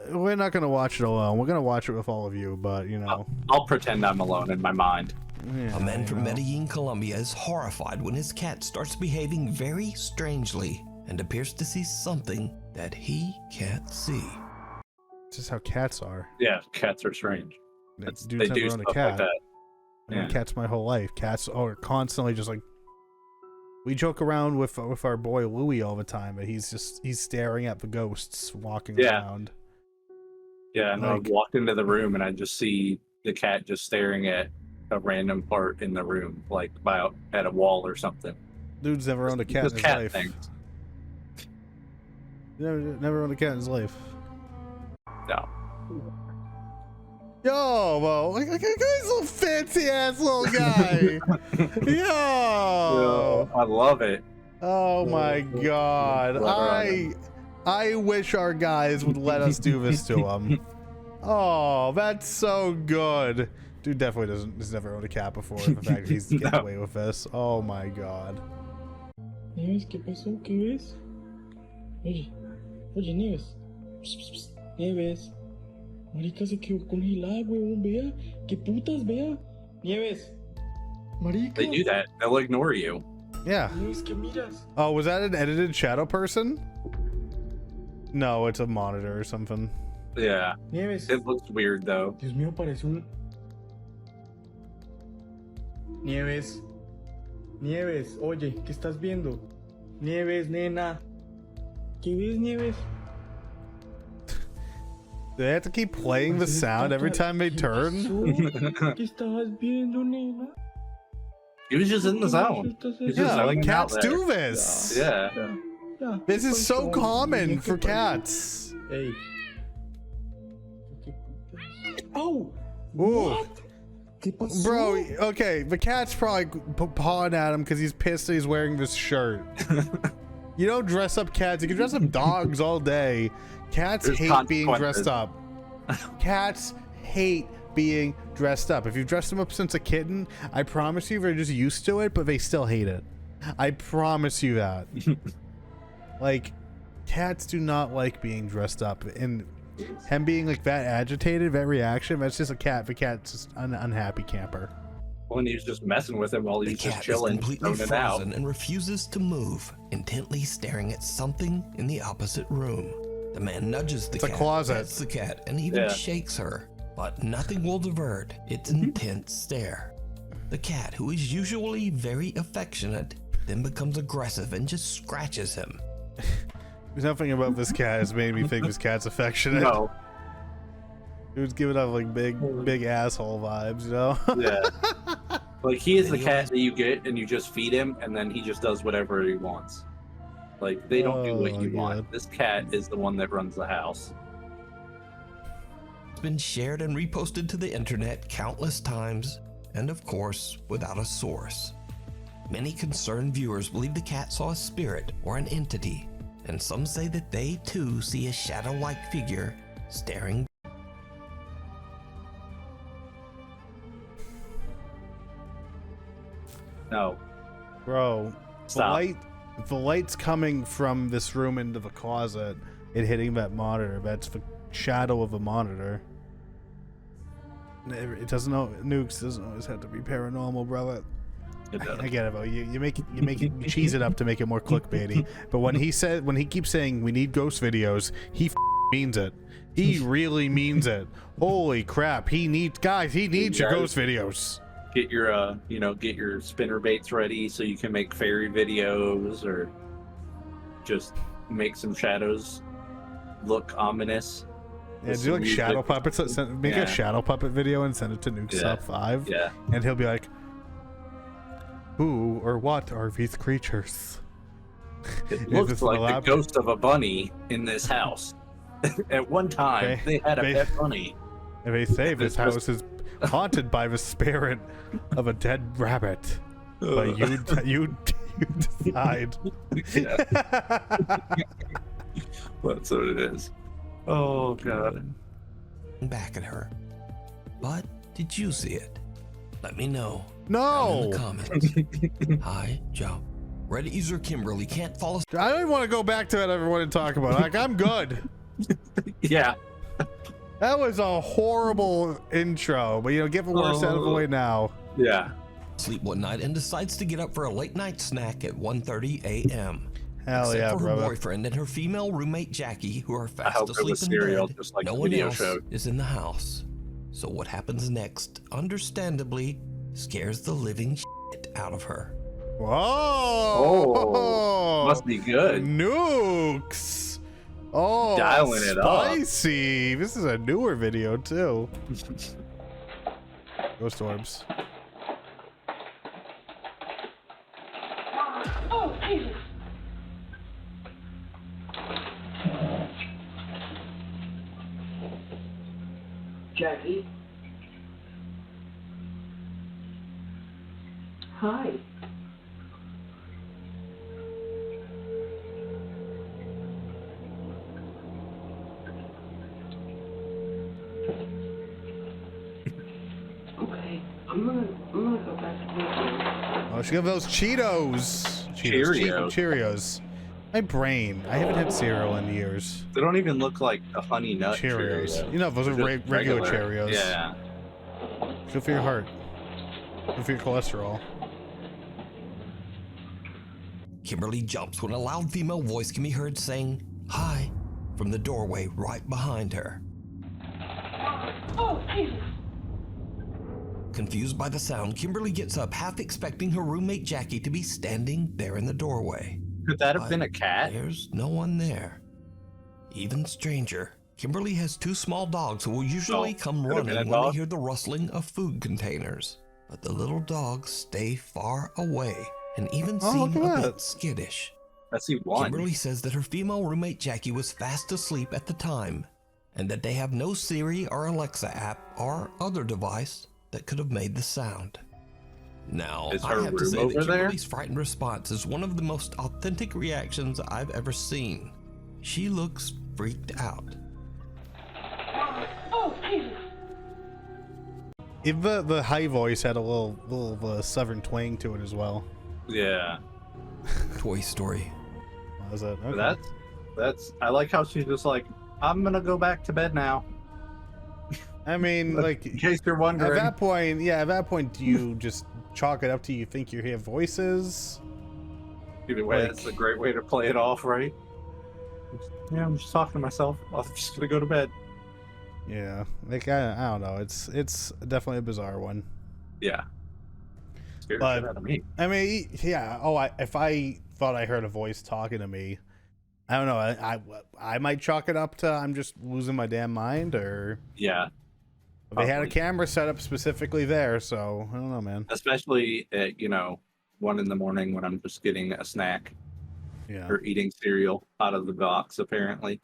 we're not going to watch it alone. We're going to watch it with all of you, but, you know. I'll pretend I'm alone in my mind. Yeah, a man from Medellin, Colombia is horrified when his cat starts behaving very strangely and appears to see something that he can't see. It's just how cats are. Yeah, cats are strange. They do stuff like that. Yeah. Cats my whole life. Cats are constantly just like, we joke around with our boy Louie all the time, but he's staring at the ghosts walking around. Yeah, and I walked into the room and I just see the cat just staring at a random part in the room, like at a wall or something. Dude's never owned a cat in his life. Things. Never owned a cat in his life. No. Yo, well, look at this little fancy ass little guy. Yo, I love it. Oh my god, I wish our guys would let us do this to him. Oh, that's so good. Dude definitely has never owned a cat before. The fact that he's getting away with this. Oh my god. Nieves, ¿qué pasó? ¿Qué ves? Oye, Nieves. Psst, psst, psst. Nieves. Marica se quedó congelada, huevón, vea. ¿Qué putas, vea? Nieves. Marica. They do that. They'll ignore you. Yeah. Nieves, ¿qué miras? Oh, was that an edited shadow person? No, it's a monitor or something. Yeah. Nieves. It looks weird though. Dios mío, parece un... Nieves. Nieves, oye, ¿qué estás viendo? Nieves, nena. ¿Qué ves, Nieves? Do they have to keep playing the sound every time they turn? ¿Qué estabas viendo, nena? He was just in the zone. Yeah, like cats do this. Yeah. This is so common for cats. Hey. Oh! Ooh. Bro, okay, the cat's probably pawing at him because he's pissed that he's wearing this shirt. You don't dress up cats. You can dress up dogs all day. Cats hate being dressed up. Cats hate being dressed up. If you've dressed them up since a kitten, I promise you they're just used to it, but they still hate it. I promise you that. Like, cats do not like being dressed up, and him being like that agitated, that reaction, that's just a cat. The cat's just an unhappy camper. When he's just messing with him while he's just chilling, completely frozen and refuses to move, intently staring at something in the opposite room. The man nudges the cat, pets the cat, and even shakes her, but nothing will divert its intense stare. The cat, who is usually very affectionate, then becomes aggressive and just scratches him. There's nothing about this cat has made me think this cat's affectionate. No. He was giving off like big asshole vibes, you know? Yeah. Like, he is the cat that you get and you just feed him and then he just does whatever he wants. Like, they don't do what you want. This cat is the one that runs the house. It's been shared and reposted to the internet countless times, and of course, without a source. Many concerned viewers believe the cat saw a spirit or an entity, and some say that they too see a shadow-like figure staring. No. Bro, Stop. The light's coming from this room into the closet and hitting that monitor. That's the shadow of a monitor. It doesn't know, Nukes doesn't always have to be paranormal, brother. I get it, bro. You cheese it up to make it more clickbaity. But when he keeps saying we need ghost videos, he means it. He really means it. Holy crap! He needs your ghost videos. Get your get your spinner baits ready so you can make fairy videos, or just make some shadows look ominous. Yeah, do like shadow puppets. Make a shadow puppet video and send it to Nuke's Top 5. Yeah. And he'll be like, who or what are these creatures? It looks like the ghost of a bunny in this house. At one time, they had a pet bunny. And they say this house is haunted by the spirit of a dead rabbit. But you decide. That's what it is. Oh god. Back at her. But did you see it? Let me know. No. In the comments. Hi, Joe. Reddit user Kimberly can't follow. I don't even want to go back to that. I ever want to talk about. Like, I'm good. Yeah. That was a horrible intro, but get the worst out of the way now. Yeah. Sleep one night and decides to get up for a late night snack at 1:30 a.m. Hell Except yeah, for her brother. boyfriend and her female roommate Jackie, who are fast hope asleep in cereal, bed. just like No the one video else showed. is in the house. So what happens next, understandably, scares the living shit out of her. Whoa! Oh, must be good. Nukes! Oh, dialing it up. Spicy! This is a newer video too. Ghost orbs. Oh, Jesus! Jackie? Hi. Okay, I'm gonna go back to work. Oh, she got those Cheetos. Cheerios. My brain. I haven't had cereal in years. They don't even look like a honey nut Cheerios. Cheerio. Those are Just regular Cheerios. Yeah. Good for your heart. Good for your cholesterol. Kimberly jumps when a loud female voice can be heard saying, "Hi," from the doorway right behind her. Oh, Jesus! Confused by the sound, Kimberly gets up, half expecting her roommate Jackie to be standing there in the doorway. Could that have been a cat? There's no one there. Even stranger, Kimberly has two small dogs who will usually come running when they hear the rustling of food containers. But the little dogs stay far away and even seem a bit skittish. I see one. Kimberly says that her female roommate Jackie was fast asleep at the time, and that they have no Siri or Alexa app or other device that could have made the sound. Now, Is I her have to room say over that there? Kimberly's frightened response is one of the most authentic reactions I've ever seen. She looks freaked out. Oh, Jesus. If the high voice had a little southern twang to it as well. Yeah. Toy Story. Was it? But Okay. that's. I like how she's just like, I'm gonna go back to bed now. I mean, like, in case you're wondering. At that point, do you just chalk it up to you think you hear voices? Either way, like- that's a great way to play it off, right? Yeah, I'm just talking to myself. I'm just gonna go to bed. Yeah, like I don't know. It's definitely a bizarre one. Yeah. Scared the But shit out of me. I mean, yeah. Oh, if I thought I heard a voice talking to me, I don't know. I might chalk it up to I'm just losing my damn mind, or Yeah. they had a Probably. camera set up specifically there, so I don't know, man. Especially at 1 in the morning when I'm just getting a snack. Yeah. Or eating cereal out of the box, apparently.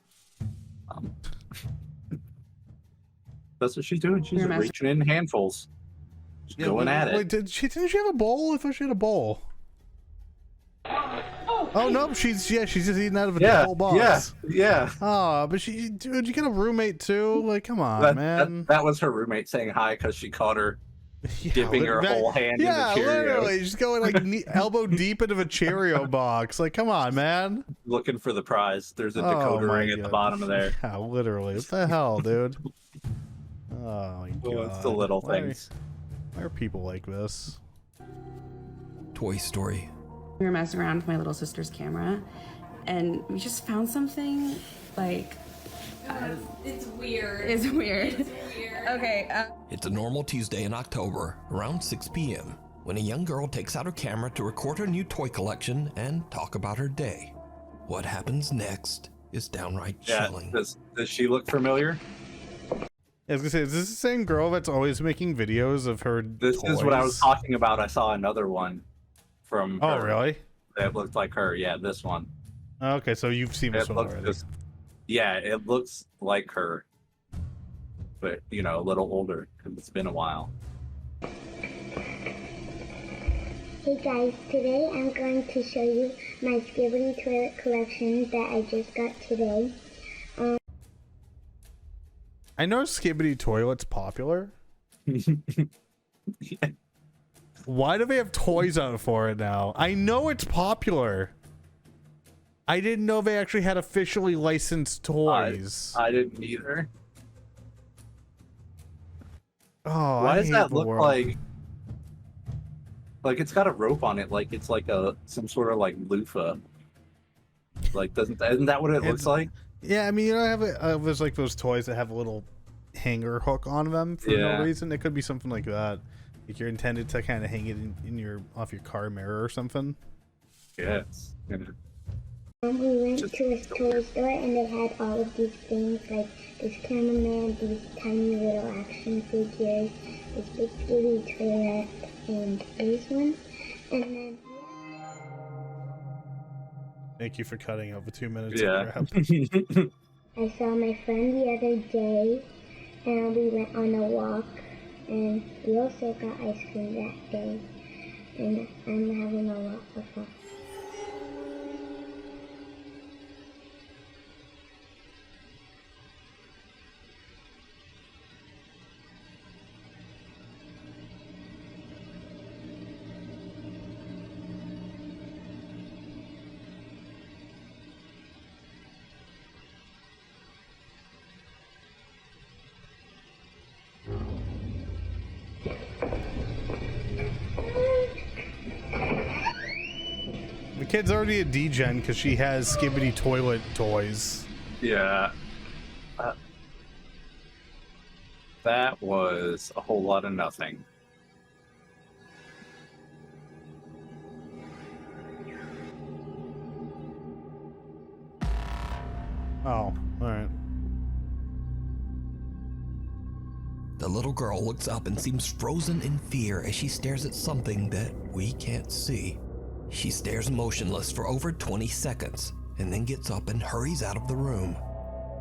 That's what she's doing. She's reaching in handfuls. She's going at it. Wait, didn't she have a bowl? I thought she had a bowl. Oh no, she's just eating out of a whole box. Yeah. Oh, but dude, you get a roommate too? Like, come on, man. That was her roommate saying hi because she caught her dipping her that- whole hand yeah, in the Cheerios. literally, she's going like elbow deep into a Cheerio box. Like, come on, man. Looking for the prize. There's a Oh, decoder my ring at the God. bottom of there. Yeah, literally. What the hell, dude? Oh my Well, God. it's the little Why- things. Why are people like this? Toy Story. We were messing around with my little sister's camera, and we just found something like. It's weird. It's weird. It's weird. Okay. It's a normal Tuesday in October, around 6 p.m., when a young girl takes out her camera to record her new toy collection and talk about her day. What happens next is downright chilling. Does she look familiar? I was gonna say, is this the same girl that's always making videos of her This toys? is what I was talking about. I saw another one from Oh, her really? that looked like her. Yeah, this one. Okay, so you've seen this It one looks already. just, yeah, it looks like her, but a little older because it's been a while. Hey guys, today I'm going to show you my Skibidi toilet collection that I just got today. I know Skibidi Toilet's popular. Why do they have toys out for it now? I know it's popular. I didn't know they actually had officially licensed toys. I didn't either. Oh, Why I does hate that the look world. like it's got a rope on it? Like it's like some sort of like loofah. Like isn't that what it looks like? Yeah, I mean, I have there's like those toys that have a little hanger hook on them for Yeah. no reason. It could be something like that. Like you're intended to kind of hang it in off your car mirror or something. Yes. We went to a toy store and they had all of these things like this cameraman, these tiny little action figures, this big Skibidi toilet, and these ones. And then Thank you for cutting out the 2 minutes. Yeah. Of crap. I saw my friend the other day and we went on a walk and we also got ice cream that day. And I'm having a lot of fun. The kid's already a D-gen because she has Skibidi Toilet toys. Yeah. That was a whole lot of nothing. Oh, alright. The little girl looks up and seems frozen in fear as she stares at something that we can't see. She stares motionless for over 20 seconds and then gets up and hurries out of the room.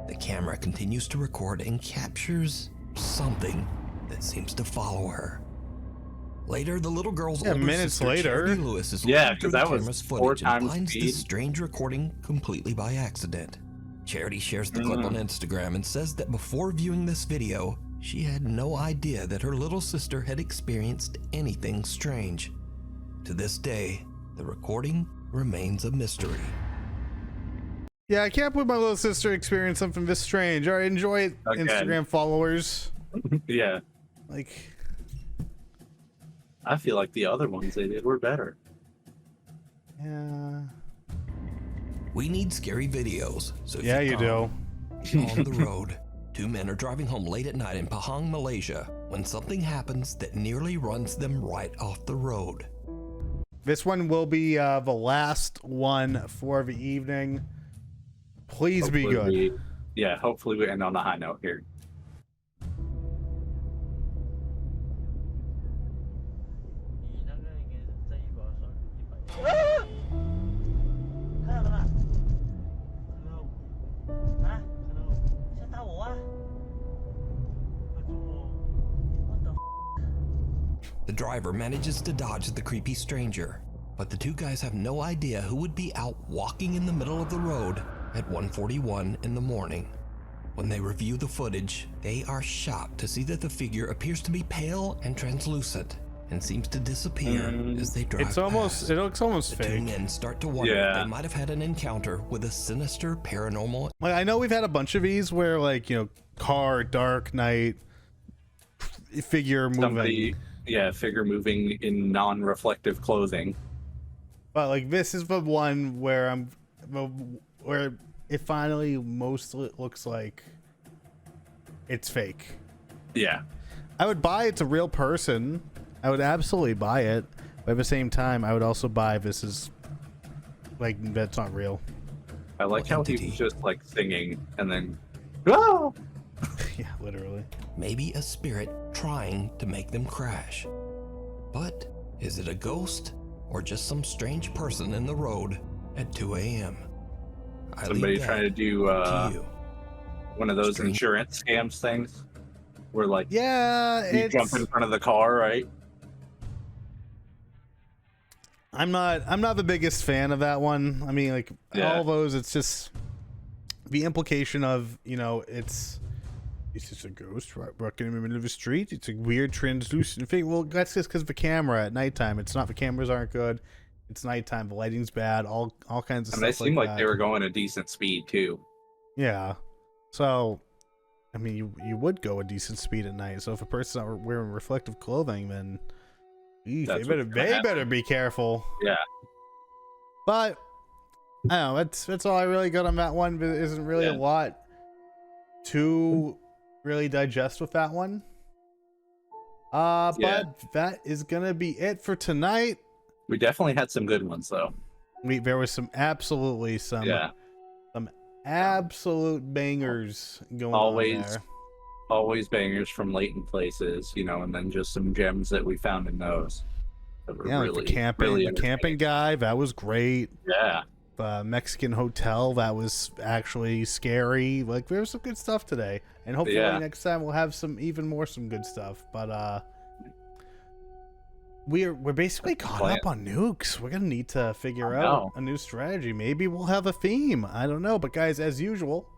The camera continues to record and captures something that seems to follow her. Later, the little girl's Yeah, older minutes sister, later. Charity Lewis, is Yeah, looking through 'cause the that was camera's 4 footage and times finds the speed. strange recording completely by accident. Charity shares the clip on Instagram and says that before viewing this video, she had no idea that her little sister had experienced anything strange. To this day, the recording remains a mystery. Yeah, I can't believe my little sister experienced something this strange. All right, enjoy it, Again. Instagram followers. Yeah. Like, I feel like the other ones they did were better. yeah. We need scary videos, so if Yeah, you do. On the road, 2 men are driving home late at night in Pahang, Malaysia, when something happens that nearly runs them right off the road. This one will be the last one for the evening. Please be good. Hopefully we end on a high note here. The driver manages to dodge the creepy stranger, but the 2 guys have no idea who would be out walking in the middle of the road at 1:41 in the morning. When they review the footage, they are shocked to see that the figure appears to be pale and translucent and seems to disappear as they drive past. It looks almost The 2 fake. men start to wonder if they might have had an encounter with a sinister paranormal. Like, I know we've had a bunch of these where, like, you know, car, dark night, figure moving. Figure moving in non-reflective clothing. But like this is the one where where it finally mostly looks like it's fake. Yeah. I would buy it's a real person. I would absolutely buy it. But at the same time, I would also buy this is like that's not real. I like how he was just like singing and then oh! Yeah, literally. Maybe a spirit trying to make them crash. But is it a ghost or just some strange person in the road at 2 a.m.? Somebody trying to do one of those insurance scams things where like you jump in front of the car, right? I'm not the biggest fan of that one. I mean, like all those, it's just the implication of, you know, it's just a ghost walking in the middle of the street. It's a weird translucent thing. Well, that's just because of the camera at nighttime. It's not, the cameras aren't good. It's nighttime. The lighting's bad. All kinds of stuff. They seemed like that. they were going a decent speed too. Yeah. So, I mean, you would go a decent speed at night. So if a person's not wearing reflective clothing, then they better be careful. Yeah. But I don't know. That's all I really got on that one. There isn't really a lot to really digest with that one. But that is gonna be it for tonight. We definitely had some good ones though. There was some absolute bangers going on there. Always bangers from latent places, you know, and then just some gems that we found in those. That were Like the camping guy, that was great. Yeah. The Mexican hotel, that was actually scary. Like, there was some good stuff today, and hopefully next time we'll have some good stuff. But we're basically caught up on nukes. We're gonna need to figure out a new strategy. Maybe we'll have a theme. I don't know. But guys, as usual,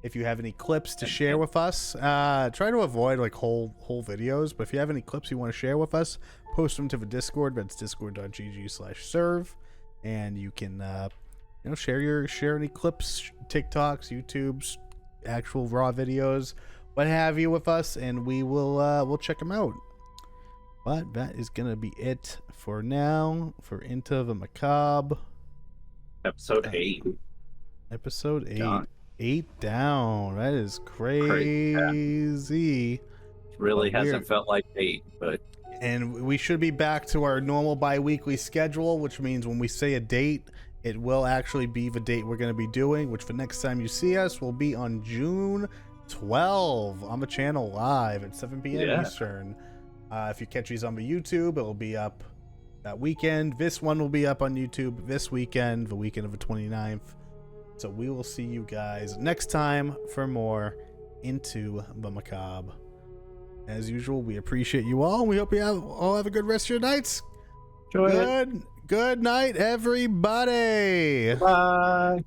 if you have any clips to share with us, try to avoid like whole videos. But if you have any clips you want to share with us, post them to the Discord. That's discord.gg/serve, and you can share any clips, TikToks, YouTubes, actual raw videos, what have you with us, and we'll check them out. But that is gonna be it for now for Into the Macabre. Episode 8. Episode 8. 8 down. That is crazy. Really hasn't felt like 8, but. And we should be back to our normal bi-weekly schedule, which means when we say a date, it will actually be the date we're going to be doing, which the next time you see us will be on June 12 on the channel live at 7 p.m. Eastern. If you catch these on the YouTube, it will be up that weekend. This one will be up on YouTube this weekend, the weekend of the 29th. So we will see you guys next time for more Into the Macabre. As usual, we appreciate you all. We hope you all have a good rest of your nights. Good night, everybody. Bye.